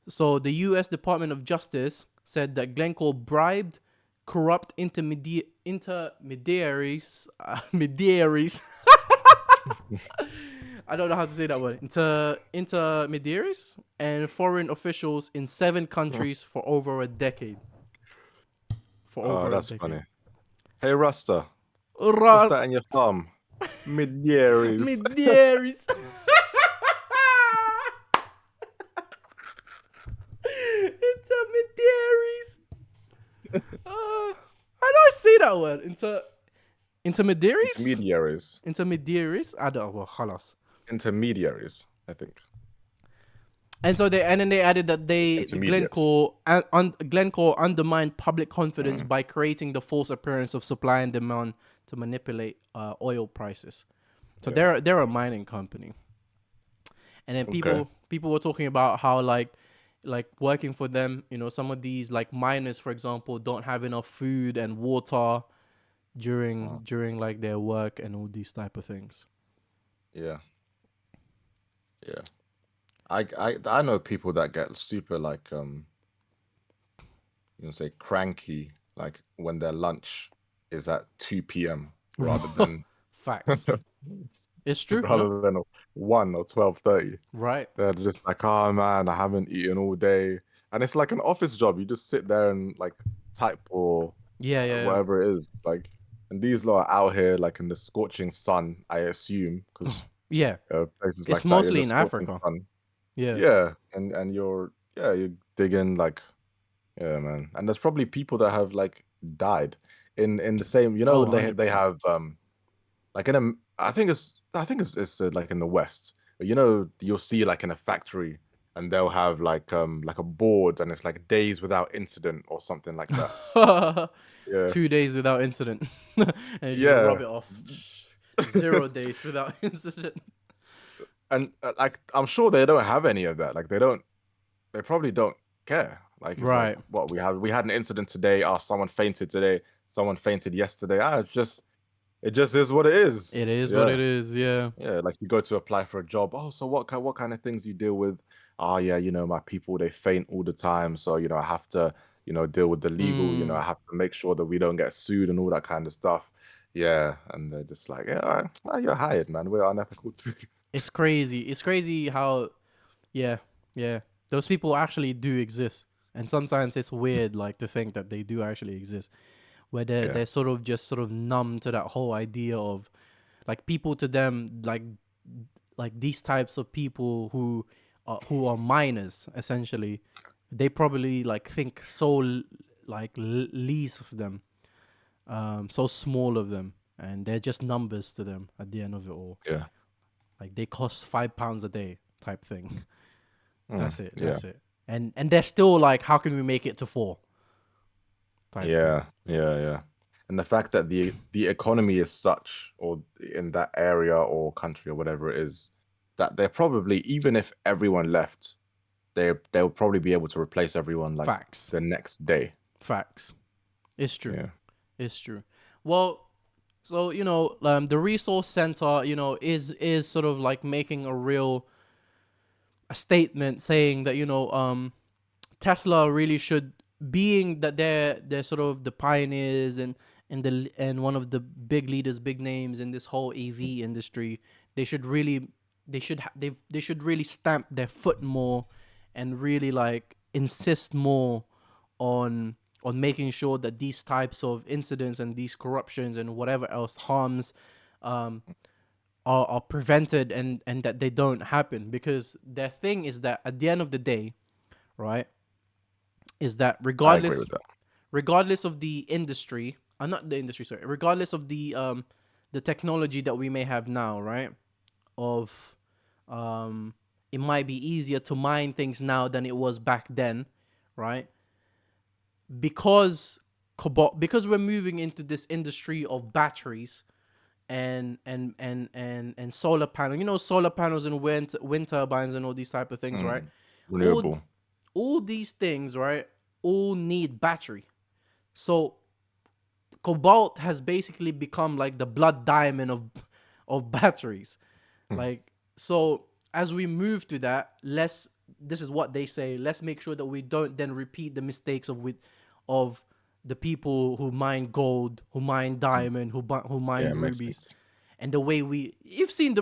So the U.S. Department of Justice said that Glencore bribed corrupt intermediaries. I don't know how to say that word. Intermediaries and foreign officials in 7 countries for over a decade. That's funny. Hey, Rasta, what's Ras that in your thumb? Midyearies. Midyearies. Intermediaries. How do I say that word? Intermediaries? Intermediaries. Intermediaries? I don't know. Khalas. Intermediaries, I think. And so they added that Glencore undermined public confidence by creating the false appearance of supply and demand to manipulate oil prices. So they're a mining company. And then people were talking about how like working for them, you know, some of these like miners, for example, don't have enough food and water during like their work and all these type of things. Yeah. I know people that get super like say cranky like when their lunch is at 2 p.m. rather than facts. It's true. rather than 1 or 12:30. Right. They're just like, oh man, I haven't eaten all day, and it's like an office job. You just sit there and like type or whatever it is. Like, and these lot are out here like in the scorching sun, I assume, because places it's like mostly that in Africa. Sun. Yeah. And you're digging like, man, and there's probably people that have like died in the same, Oh, they 100%. have like in a, I think it's like in the West. But you'll see like in a factory, and they'll have like a board, and it's like days without incident or something like that. Yeah. 2 days without incident. And you just rub Yeah. it off. 0 days without incident. And like I'm sure they don't have any of that. Like they probably don't care. Like it's like Right. what we had an incident today. Oh, someone fainted today. Someone fainted yesterday. It just is what it is. It is what Yeah. it is. Yeah. Yeah, like you go to apply for a job. Oh, so what kind of things you deal with? Oh yeah, my people, they faint all the time. So, I have to, deal with the legal, I Mm. have to make sure that we don't get sued and all that kind of stuff. Yeah. And they're just like, yeah, all right, you're hired, man. We're unethical too. It's crazy. It's crazy how, yeah, yeah. Those people actually do exist. And sometimes it's weird, like, to think that they do actually exist. Where Yeah. they're sort of just sort of numb to that whole idea of, like, people to them, like these types of people who are minors, essentially, they probably, like, think so like least of them, so small of them, and they're just numbers to them at the end of it all. Yeah. Like, they cost £5 a day type thing. That's it. Yeah. That's it. And they're still like, how can we make it to 4 type thing? Yeah. Yeah. Yeah. And the fact that the economy is such, or in that area or country or whatever it is, that they're probably, even if everyone left, they'll probably be able to replace everyone like Facts. the next day. Facts. It's true. Yeah. It's true. Well, so the resource center, is sort of like making a statement saying that Tesla really should, being that they're sort of the pioneers and one of the big leaders, big names in this whole EV industry. They should really they should really stamp their foot more and really like insist more on making sure that these types of incidents and these corruptions and whatever else harms um, are prevented, and that they don't happen, because their thing is that at the end of the day, right, is that I agree with that. regardless of the industry, not the industry, sorry, regardless of the technology that we may have now, right, of it might be easier to mine things now than it was back then, right, because cobalt, because we're moving into this industry of batteries and solar panel, solar panels and wind turbines and all these type of things, right? Mm. all Renewable. all these things, right, all need battery. So cobalt has basically become like the blood diamond of batteries. Mm. Like, so as we move to that, this is what they say, let's make sure that we don't then repeat the mistakes of the people who mine gold, who mine diamond, who Yeah, mine it makes rubies. sense. And the way have you seen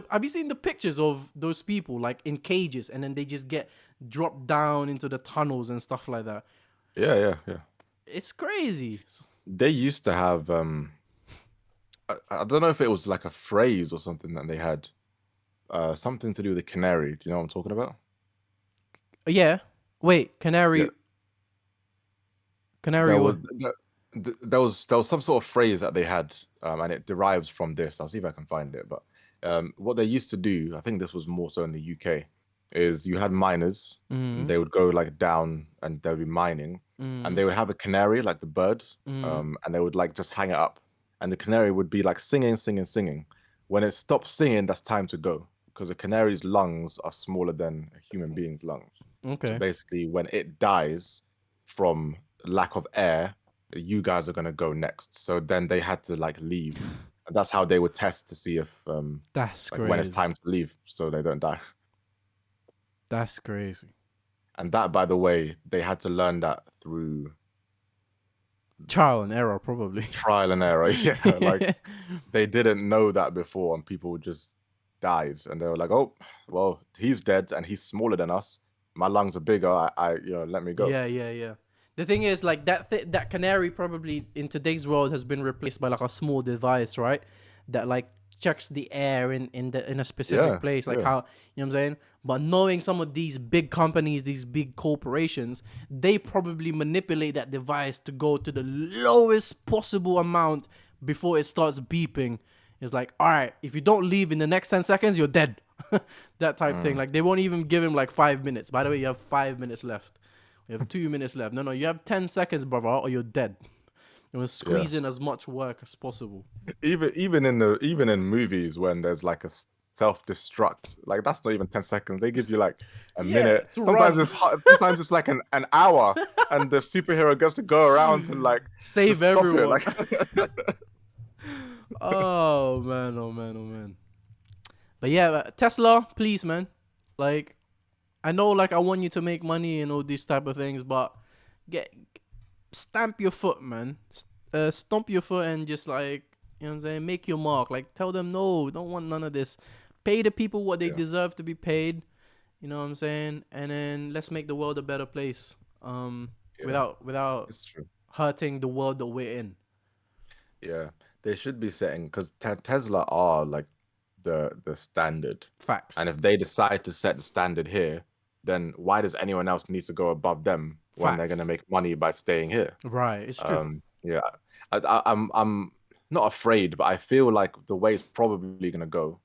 the pictures of those people like in cages, and then they just get dropped down into the tunnels and stuff like that? Yeah, yeah, yeah. It's crazy. They used to have I don't know if it was like a phrase or something that they had, something to do with the canary. Do you know what I'm talking about? Yeah. Wait, Yeah. canary There what? was there was some sort of phrase that they had, and it derives from this. I'll see if I can find it. But what they used to do, I think this was more so in the UK, is you had miners, and Mm, they would go like down and they'll be mining, and mm, they would have a canary, like the bird, mm. and they would like just hang it up, and the canary would be like singing, singing, singing. When it stops singing, that's time to go, because a canary's lungs are smaller than a human being's lungs. So Okay. basically, when it dies from lack of air, you guys are gonna go next. So then they had to like leave, and that's how they would test to see if That's like when it's crazy. time to leave, so they don't die. That's crazy. And that, by the way, they had to learn that through Trial and error, probably. trial and error. Yeah, like they didn't know that before, and people just died, and they were like, "Oh, well, he's dead, and he's smaller than us. My lungs are bigger. Let me go." Yeah, yeah, yeah. The thing is, like that canary probably in today's world has been replaced by like a small device, right? That like checks the air in a specific Yeah, place, like yeah. how, you know what I'm saying. But knowing some of these big companies, these big corporations, they probably manipulate that device to go to the lowest possible amount before it starts beeping. It's like, all right, if you don't leave in the next 10 seconds, you're dead. That type thing. Mm, Like, they won't even give him like 5 minutes. By the way, you have 5 minutes left. You have 2 minutes left. No, you have 10 seconds, brother, or you're dead. It was yeah. squeeze in as much work as possible. Even in movies when there's like a self-destruct, like that's not even 10 seconds. They give you like a Yeah, minute. to Sometimes run. it's sometimes it's like an hour, and the superhero gets to go around to like Save just stop it. everyone. Like Oh man, oh man, oh man. But yeah, Tesla, please, man. Like, I know, like, I want you to make money and all these type of things, but get stamp your foot, man. Stomp your foot and just, like, you know what I'm saying, make your mark. Like, tell them no, don't want none of this. Pay the people what they yeah, deserve to be paid. You know what I'm saying? And then let's make the world a better place. yeah, Without it's true. hurting the world that we're in. Yeah, they should be setting because Tesla are like the standard, Facts. and if they decide to set the standard here, then why does anyone else need to go above them when they're gonna Facts. make money by staying here? Right. It's true. Yeah, I'm not afraid, but I feel like the way it's probably gonna go,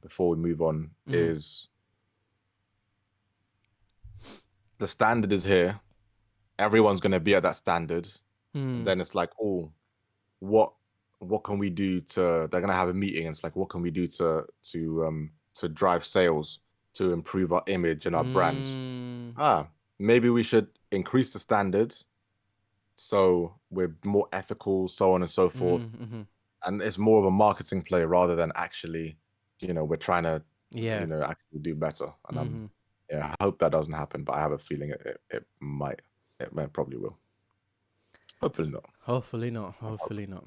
before we move on, Mm-hmm. is the standard is here. Everyone's gonna be at that standard, and Mm. then it's like, oh, what what can we do to? They're gonna have a meeting, and it's like, what can we do to drive sales, to improve our image and our brand? Mm. Maybe we should increase the standard so we're more ethical, so on and so forth. Mm-hmm. And it's more of a marketing play rather than actually, we're trying to, Yeah. actually do better. And Mm-hmm. yeah, I hope that doesn't happen, but I have a feeling it might. Probably will. Hopefully not. Hopefully not. I'm Hopefully hoping. not.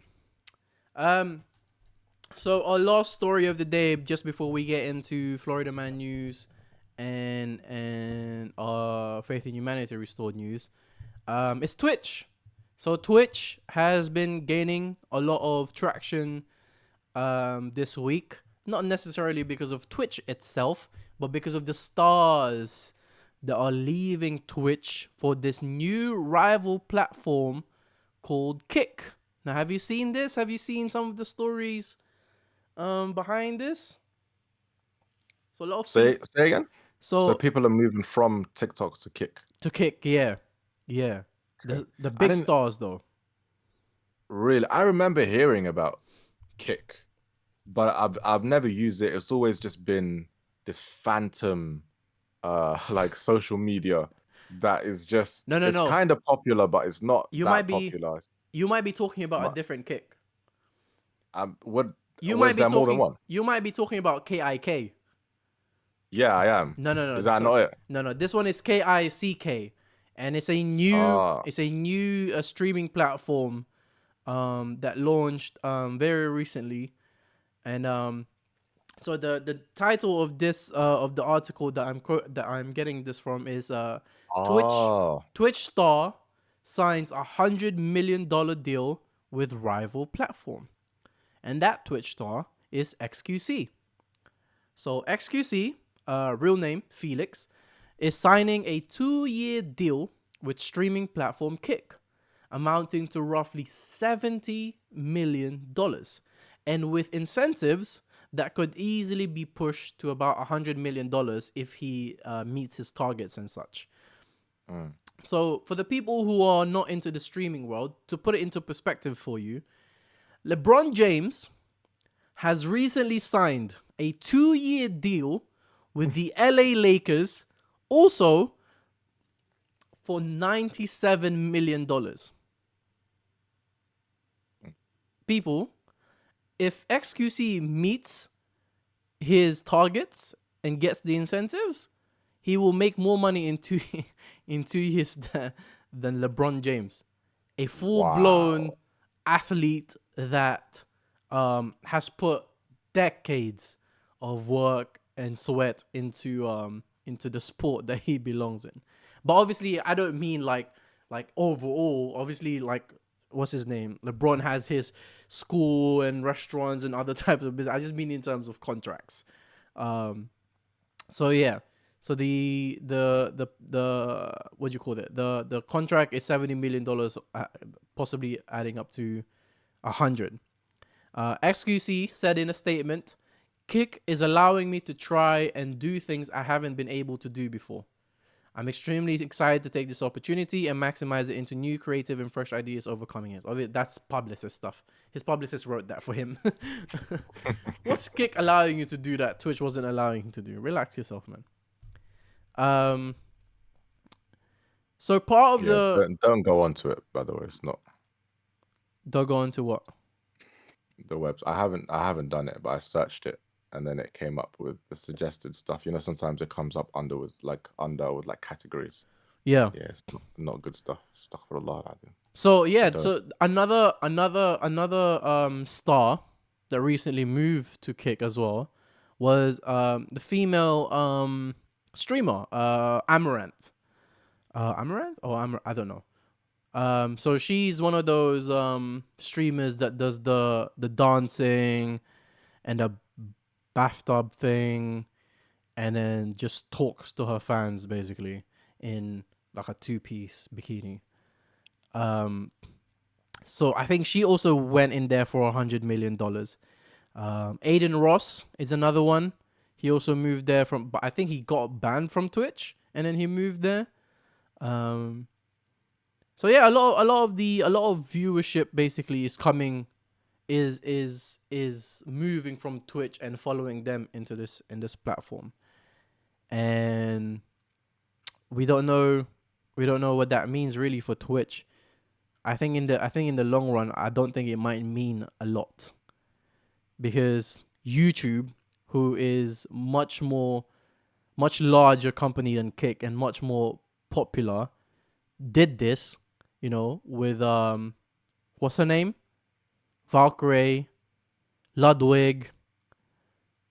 Um. So our last story of the day, just before we get into Florida Man news and Faith in Humanity Restored news, it's Twitch. So Twitch has been gaining a lot of traction this week. Not necessarily because of Twitch itself, but because of the stars that are leaving Twitch for this new rival platform called Kick. Now, have you seen this? Have you seen some of the stories behind this? So a lot of Say people. say again. So So people are moving from TikTok to Kick. to Kick, yeah, yeah. Okay. The I big didn't stars though. really. I remember hearing about Kick, but I've never used it. It's always just been this phantom, like social media that is just No, no, it's no. kind of popular, but it's not You might that be popular. you might be talking about a My, different Kick. what You might was be there more than talking one? you might be talking about KIK. Yeah, I am. No, no, Is no. that So not it? no. This one is KICK, and Ah, it's a new streaming platform that launched very recently, and so the title of this of the article that that I'm getting this from is Twitch oh, Twitch star signs $100 million deal with rival platform, and that Twitch star is XQC. So XQC, real name Felix, is signing a 2-year deal with streaming platform Kick, amounting to roughly $70 million, and with incentives that could easily be pushed to about $100 million if he meets his targets and such. mm, So, for the people who are not into the streaming world, to put it into perspective for you, LeBron James has recently signed a 2-year deal with the LA Lakers, also for $97 million. People, if XQC meets his targets and gets the incentives, he will make more money into in 2 years than LeBron James, a full blown wow. athlete that has put decades of work and sweat into the sport that he belongs in. But obviously, I don't mean like overall. Obviously, like what's his name? LeBron has his school and restaurants and other types of business. I just mean in terms of contracts. So yeah. So the what do you call it? The contract is $70 million, possibly adding up to 100. XQC said in a statement, Kick is allowing me to try and do things I haven't been able to do before. I'm extremely excited to take this opportunity and maximize it into new creative and fresh ideas overcoming it. That's publicist stuff. His publicist wrote that for him. What's Kick allowing you to do that Twitch wasn't allowing you to do? Relax yourself, man. So part of don't go onto it, by the way. It's not. Don't go into what? The webs. I haven't done it, but I searched it and then it came up with the suggested stuff. You know, sometimes it comes up under with categories. Yeah. Yeah, it's not good stuff. Stuff for a lot, I think. So yeah, so another star that recently moved to Kick as well was the female streamer Amaranth. Amaranth or I don't know. So she's one of those streamers that does the dancing and the bathtub thing, and then just talks to her fans basically in like a 2-piece bikini. So I think she also went in there for $100 million. Aiden Ross is another one. He also moved there but I think he got banned from Twitch and then he moved there. So yeah, a lot of viewership basically is coming, is moving from Twitch and following them in this platform, and we don't know what that means really for Twitch. I think in the long run, I don't think it might mean a lot, because YouTube, who is much larger company than Kick and much more popular, did this, with what's her name? Valkyrie, Ludwig,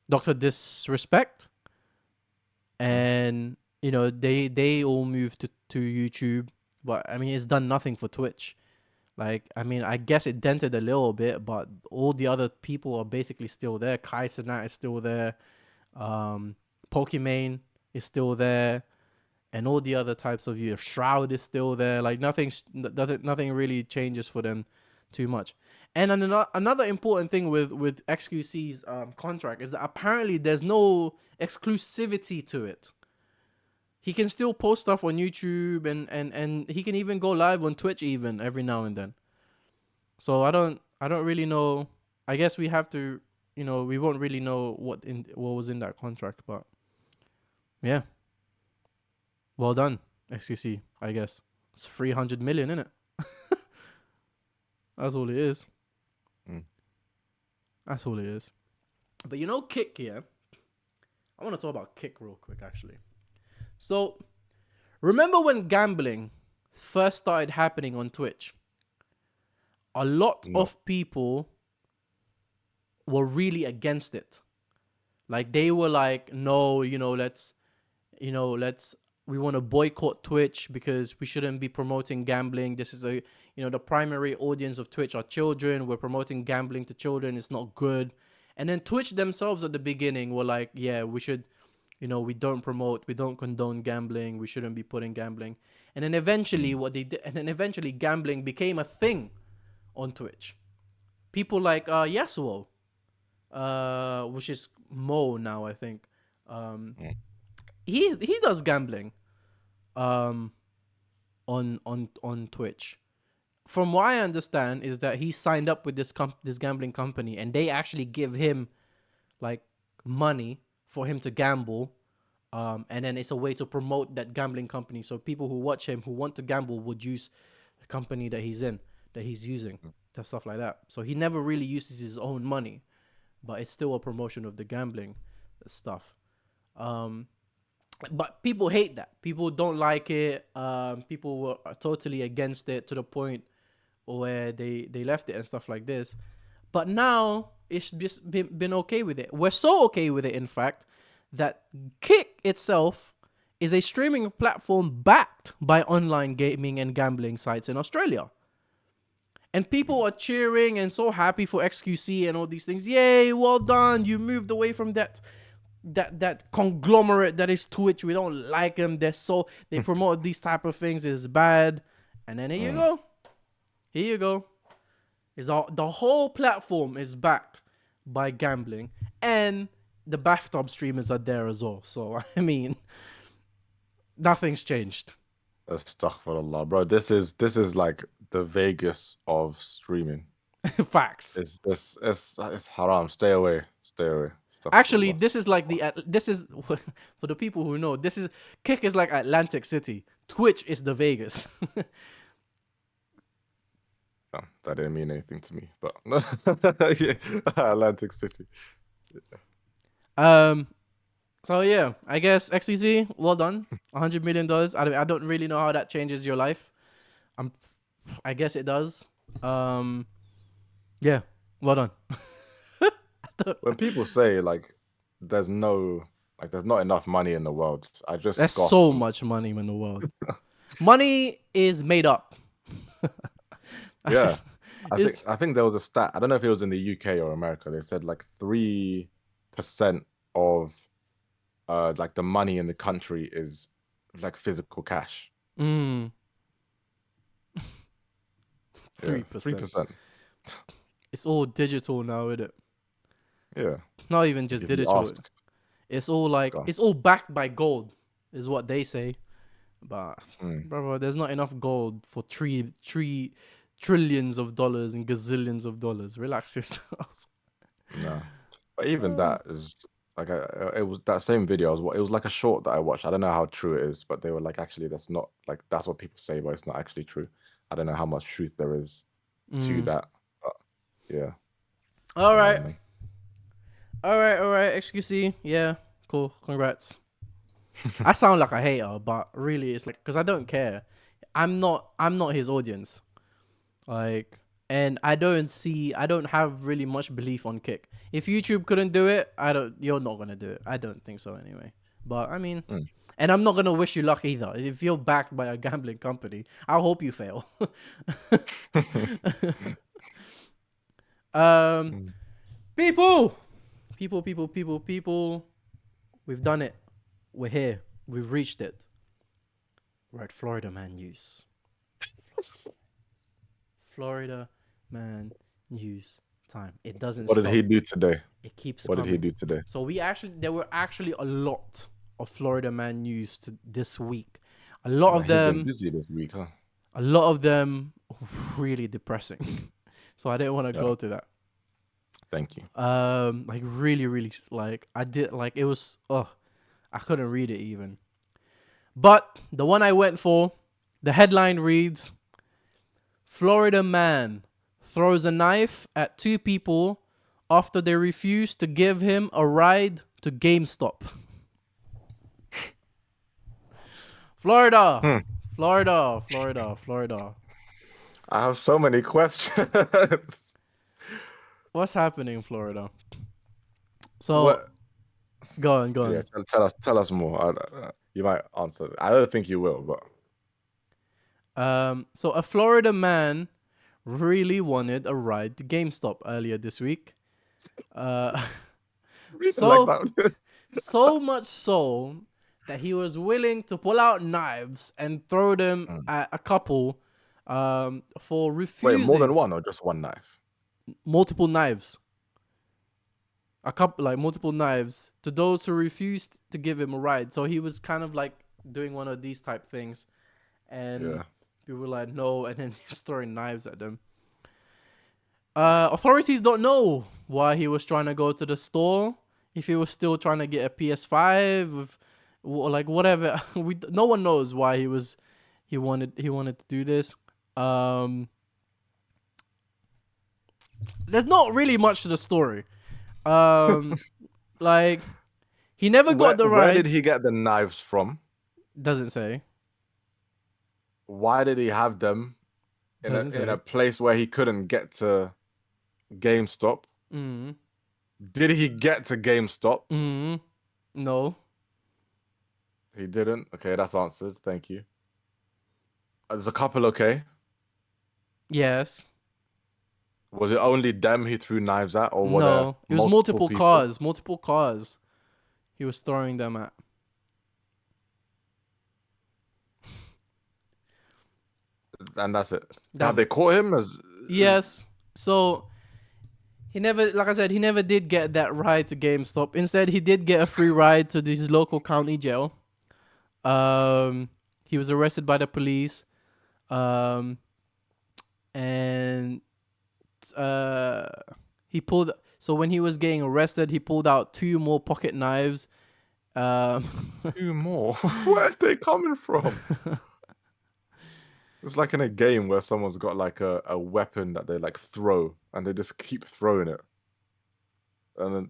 Dr. Disrespect, and they all moved to YouTube, but I mean it's done nothing for Twitch. Like, I mean, I guess it dented a little bit, but all the other people are basically still there. Kai Cenat is still there. Pokimane is still there. And all the other types of Shroud is still there. Like, nothing really changes for them too much. And another important thing with XQC's contract is that apparently there's no exclusivity to it. He can still post stuff on YouTube and he can even go live on Twitch even every now and then. So I don't really know. I guess we have to, we won't really know what was in that contract, but yeah. Well done, XQC, I guess. It's 300 million, innit? That's all it is. That's all it is. But Kick, yeah? I want to talk about Kick real quick, actually. So, remember when gambling first started happening on Twitch? A lot of people were really against it. Like, they were like, no, we want to boycott Twitch because we shouldn't be promoting gambling. This is the primary audience of Twitch are children. We're promoting gambling to children. It's not good. And then Twitch themselves at the beginning were like, yeah, we should, we don't condone gambling. We shouldn't be putting gambling. And then eventually gambling became a thing on Twitch. People like Yasuo, which is Mo now, I think. He does gambling on Twitch. From what I understand is that he signed up with this gambling company, and they actually give him like money for him to gamble, and then it's a way to promote that gambling company. So people who watch him who want to gamble would use the company that he's using, stuff like that. So he never really uses his own money, but it's still a promotion of the gambling stuff. But people hate that. People don't like it. People were totally against it to the point where they left it and stuff like this. But now it's just been okay with it. We're so okay with it, in fact, that Kick itself is a streaming platform backed by online gaming and gambling sites in Australia. And people are cheering and so happy for XQC and all these things. Yay, well done. You moved away from that conglomerate that is Twitch. We don't like them. They promote these type of things. It's bad. And then here you go. Here you go. The whole platform is backed by gambling, and the bathtub streamers are there as well. So I mean, nothing's changed. Astaghfirullah, bro. This is like the Vegas of streaming. Facts. It's haram. Stay away. Stay away. Actually, Astaghfirullah. this is like this is for the people who know. Kick is like Atlantic City. Twitch is the Vegas. No, that didn't mean anything to me, but yeah, Atlantic City. So yeah, I guess XCZ, well done. $100 million. I don't really know how that changes your life. I guess it does. Yeah, well done. When people say like there's not enough money in the world, I just There's scoff. so much money in the world. Money is made up. Yeah. I think there was a stat. I don't know if it was in the UK or America. They said like 3% of like the money in the country is like physical cash. 3%. 3%. It's all digital now, isn't it? Yeah. Not even just If you digital. ask. It's all like it's all backed by gold, is what they say. But brother, there's not enough gold for trillions of dollars and gazillions of dollars. Relax yourselves. No. But even that is like it was that same video. It was like a short that I watched. I don't know how true it is, but they were like, actually, that's not like that's what people say, but it's not actually true. I don't know how much truth there is to that. But yeah. All right. All right. XQC. Yeah. Cool. Congrats. I sound like a hater, but really, it's like because I don't care. I'm not his audience. Like, and I don't have really much belief on Kick. If YouTube couldn't do it, you're not gonna do it. I don't think so anyway. But I mean, and I'm not gonna wish you luck either. If you're backed by a gambling company, I hope you fail. People, we've done it. We're here. We've reached it. We're at Florida Man News. Florida Man News time. It doesn't What stop. did he do today? It keeps What coming. did he do today? So there were actually a lot of Florida Man news this week. A lot of them. He's been busy this week, huh? A lot of them really depressing. So I didn't want to go to that. Thank you. Like really like it was I couldn't read it even. But the one I went for, the headline reads, Florida man throws a knife at 2 people after they refuse to give him a ride to GameStop. Florida. I have so many questions. What's happening in Florida? So, go on. Yeah, tell us more. You might answer. I don't think you will, but. So a Florida man really wanted a ride to GameStop earlier this week. So much so that he was willing to pull out knives and throw them at a couple for refusing. Wait, more than one or just one knife? Multiple knives. Multiple knives to those who refused to give him a ride. So he was kind of like doing one of these type things. And people were like, no, and then he was throwing knives at them. Authorities don't know why he was trying to go to the store. If he was still trying to get a PS5, like whatever. No one knows why he wanted to do this. There's not really much to the story. Like he never got the ride. Where did he get the knives from? Doesn't say. Why did he have them in a place where he couldn't get to GameStop? Did he get to GameStop? No. He didn't. Okay, that's answered. Thank you. There's a couple. Okay. Yes. Was it only them he threw knives at, or were there No, it was multiple multiple people? cars. Multiple cars. He was throwing them at. And that's it. Have That's they caught him? yes. So he never, like I said, he never did get that ride to GameStop. Instead, he did get a free ride to this local county jail. He was arrested by the police. Um, and uh, he pulled. So when he was getting arrested, he pulled out 2 more pocket knives. Two more? Where's they coming from? It's like in a game where someone's got like a weapon that they like throw and they just keep throwing it. And then,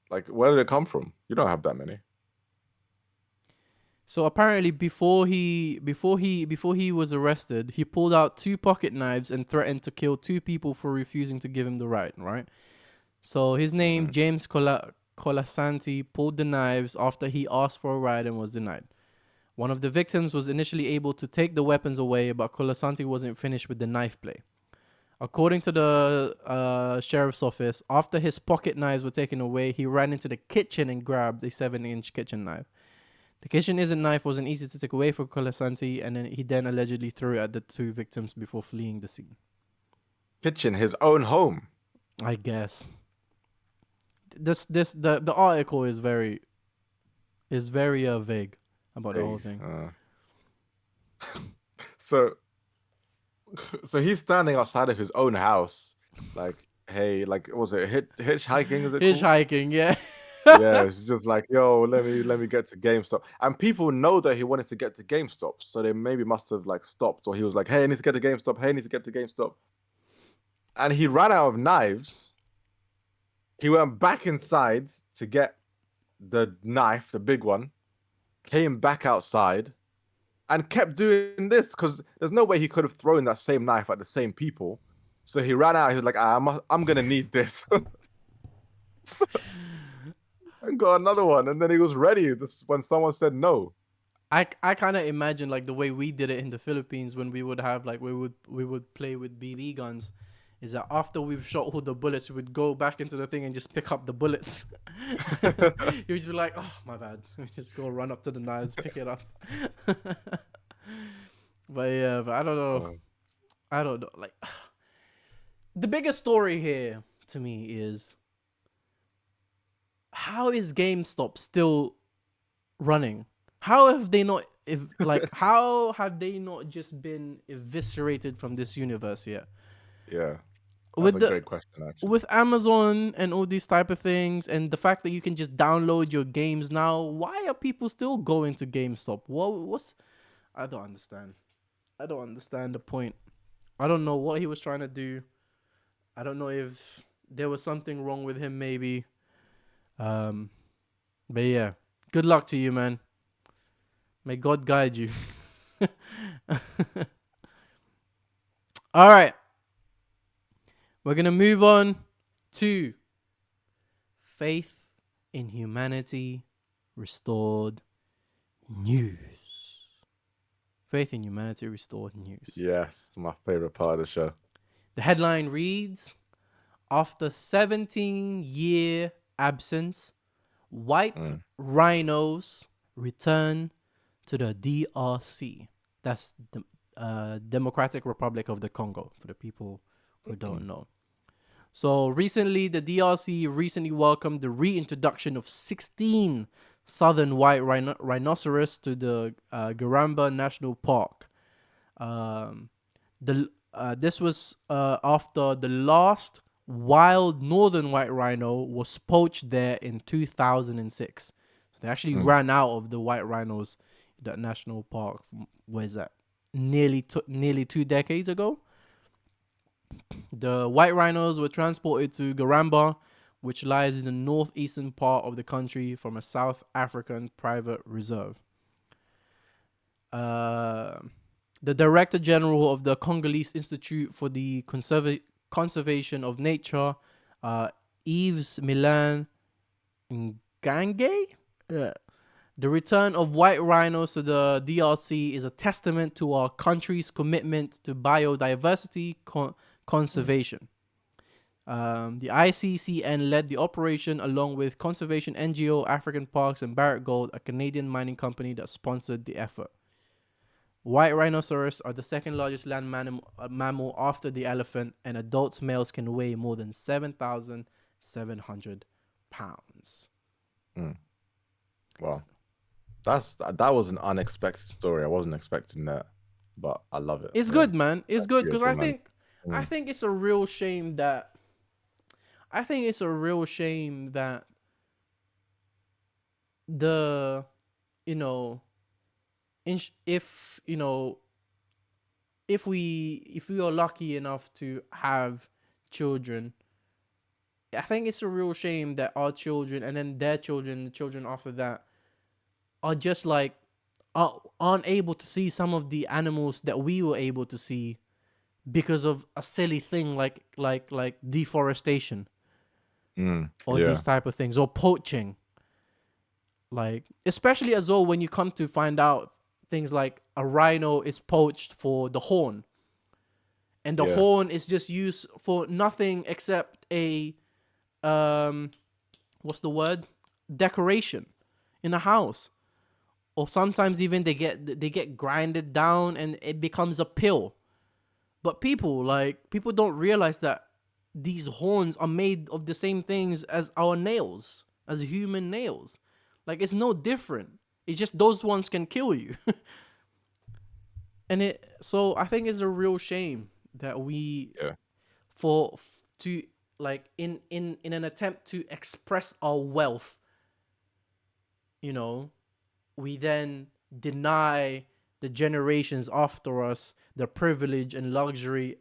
like, where did it come from? You don't have that many. So apparently, before he was arrested, he pulled out 2 pocket knives and threatened to kill 2 people for refusing to give him the ride. Right. So his name, Mm. James Colasanti, pulled the knives after he asked for a ride and was denied. One of the victims was initially able to take the weapons away, but Colasanti wasn't finished with the knife play. According to the sheriff's office, after his pocket knives were taken away, he ran into the kitchen and grabbed a 7-inch kitchen knife. The kitchen knife wasn't easy to take away for Colasanti, and he then allegedly threw it at the 2 victims before fleeing the scene. Kitchen, his own home. I guess. The article is very vague about the whole thing. So he's standing outside of his own house, like, hey, like, what was it hitchhiking? Is it called? Hitchhiking, yeah. Yeah, it's just like, yo, let me get to GameStop, and people know that he wanted to get to GameStop, so they maybe must have like stopped, or he was like, hey, I need to get to GameStop. Hey, I need to get to GameStop, and he ran out of knives. He went back inside to get the knife, the big one, came back outside, and kept doing this because there's no way he could have thrown that same knife at the same people. So he ran out. He was like, I'm gonna need this. So, and got another one, and then he was ready. This when someone said no. I kind of imagine like the way we did it in the Philippines when we would have like we would play with BB guns, is that after we've shot all the bullets, we would go back into the thing and just pick up the bullets. You would just be like, oh my bad, we just go run up to the knives, pick it up. But yeah, but I don't know. I don't know. Like the biggest story here to me is how is GameStop still running? How have they not how have they not just been eviscerated from this universe yet? Yeah, that's With a the great question, actually. with Amazon and all these type of things, and the fact that you can just download your games now, why are people still going to GameStop? What's I don't understand. I don't understand the point. I don't know what he was trying to do. I don't know if there was something wrong with him, maybe. But yeah, good luck to you, man. May God guide you. All right. We're going to move on to Faith in Humanity Restored News. Faith in Humanity Restored News. Yes, it's my favorite part of the show. The headline reads, after 17-year absence, white rhinos return to the DRC. That's the Democratic Republic of the Congo, for the people who don't know. So recently, the DRC recently welcomed the reintroduction of 16 southern white rhinoceros to the Garamba National Park. This was after the last wild northern white rhino was poached there in 2006. So they actually ran out of the white rhinos in that national park. Where's that? Nearly 2 decades ago. The white rhinos were transported to Garamba, which lies in the northeastern part of the country, from a South African private reserve. The Director General of the Congolese Institute for the Conservation of Nature, Yves Milan Ngange. The return of white rhinos to the DRC is a testament to our country's commitment to biodiversity conservation. The ICCN led the operation along with conservation NGO African Parks and Barrick Gold, a Canadian mining company that sponsored the effort. White rhinoceros are the second largest land mammal after the elephant, and adult males can weigh more than 7,700 pounds. Wow. That was an unexpected story. I wasn't expecting that, but I love it. It's good, man. It's good because beautiful, I think it's a real shame that the if if we are lucky enough to have children, I think it's a real shame that our children and then their children, the children after that, are just like aren't able to see some of the animals that we were able to see because of a silly thing like deforestation or Yeah. these type of things, or poaching. Like, especially as well when you come to find out things like a rhino is poached for the horn, and the horn is just used for nothing except a what's the word, decoration in a house, or sometimes even they get grinded down and it becomes a pill. But people don't realize that these horns are made of the same things as our nails, as human nails. Like, it's no different. It's just those ones can kill you. So I think it's a real shame that we to like in an attempt to express our wealth, we then deny the generations after us the privilege and luxury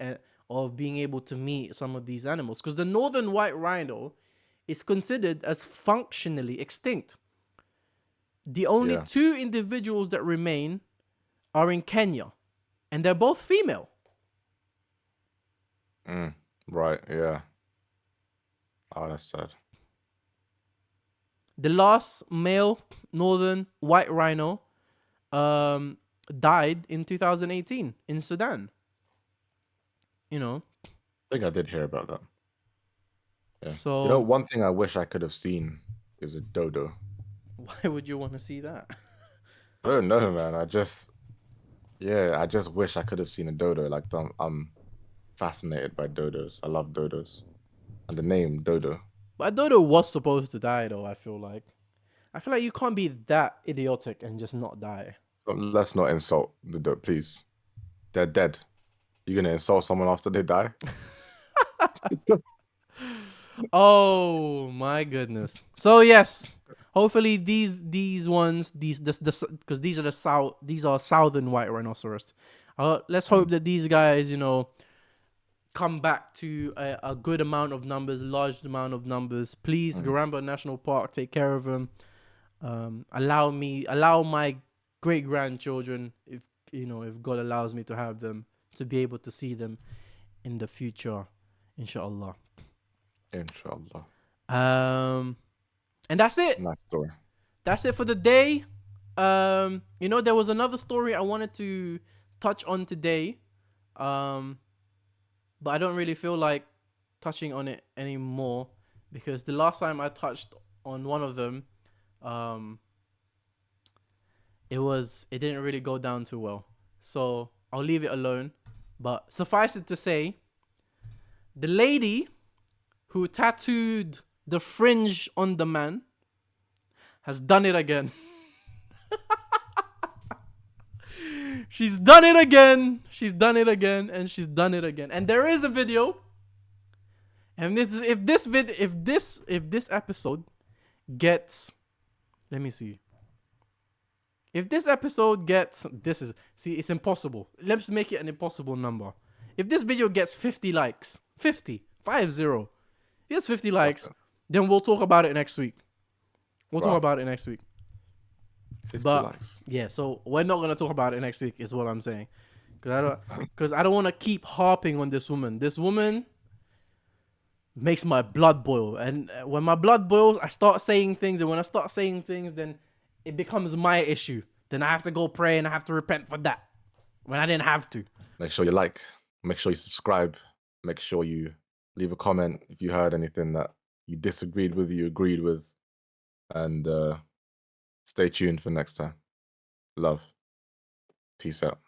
of being able to meet some of these animals. Because the northern white rhino is considered as functionally extinct. The only two individuals that remain are in Kenya, and they're both female. Right, yeah. Oh, that's sad. The last male northern white rhino died in 2018 in Sudan. I think I did hear about that. Yeah. So, one thing I wish I could have seen is a dodo. Why would you want to see that? I don't know, man. I just wish I could have seen a dodo. Like, I'm fascinated by dodos. I love dodos, and the name dodo. But dodo was supposed to die, though. I feel like you can't be that idiotic and just not die. Let's not insult the dodo, please. They're dead. You're gonna insult someone after they die? Oh my goodness. So yes, hopefully these ones, because these are southern white rhinoceros. Let's hope that these guys, come back to a good amount of numbers, large amount of numbers. Please, Garamba National Park, take care of them. Allow my great grandchildren, if God allows me to have them, to be able to see them in the future, inshallah. Inshallah. And that's it. Nice story. That's it for the day. There was another story I wanted to touch on today. But I don't really feel like touching on it anymore, because the last time I touched on one of them, it didn't really go down too well. So I'll leave it alone. But suffice it to say, the lady who tattooed the fringe on the man has done it again. She's done it again. She's done it again, and she's done it again. And there is a video. And if this episode gets, let me see. If this episode gets, it's impossible. Let's make it an impossible number. If this video gets 50 likes, 50, 50. If it gets 50 likes, then we'll talk about it next week. Talk about it next week. 50 but likes. Yeah, so we're not gonna talk about it next week, is what I'm saying, because I don't want to keep harping on this woman. This woman makes my blood boil, and when my blood boils, I start saying things, and when I start saying things, then it becomes my issue. Then I have to go pray and I have to repent for that when I didn't have to. Make sure you like. Make sure you subscribe. Make sure you Leave a comment if you heard anything that you disagreed with, you agreed with, and stay tuned for next time. Love. Peace out.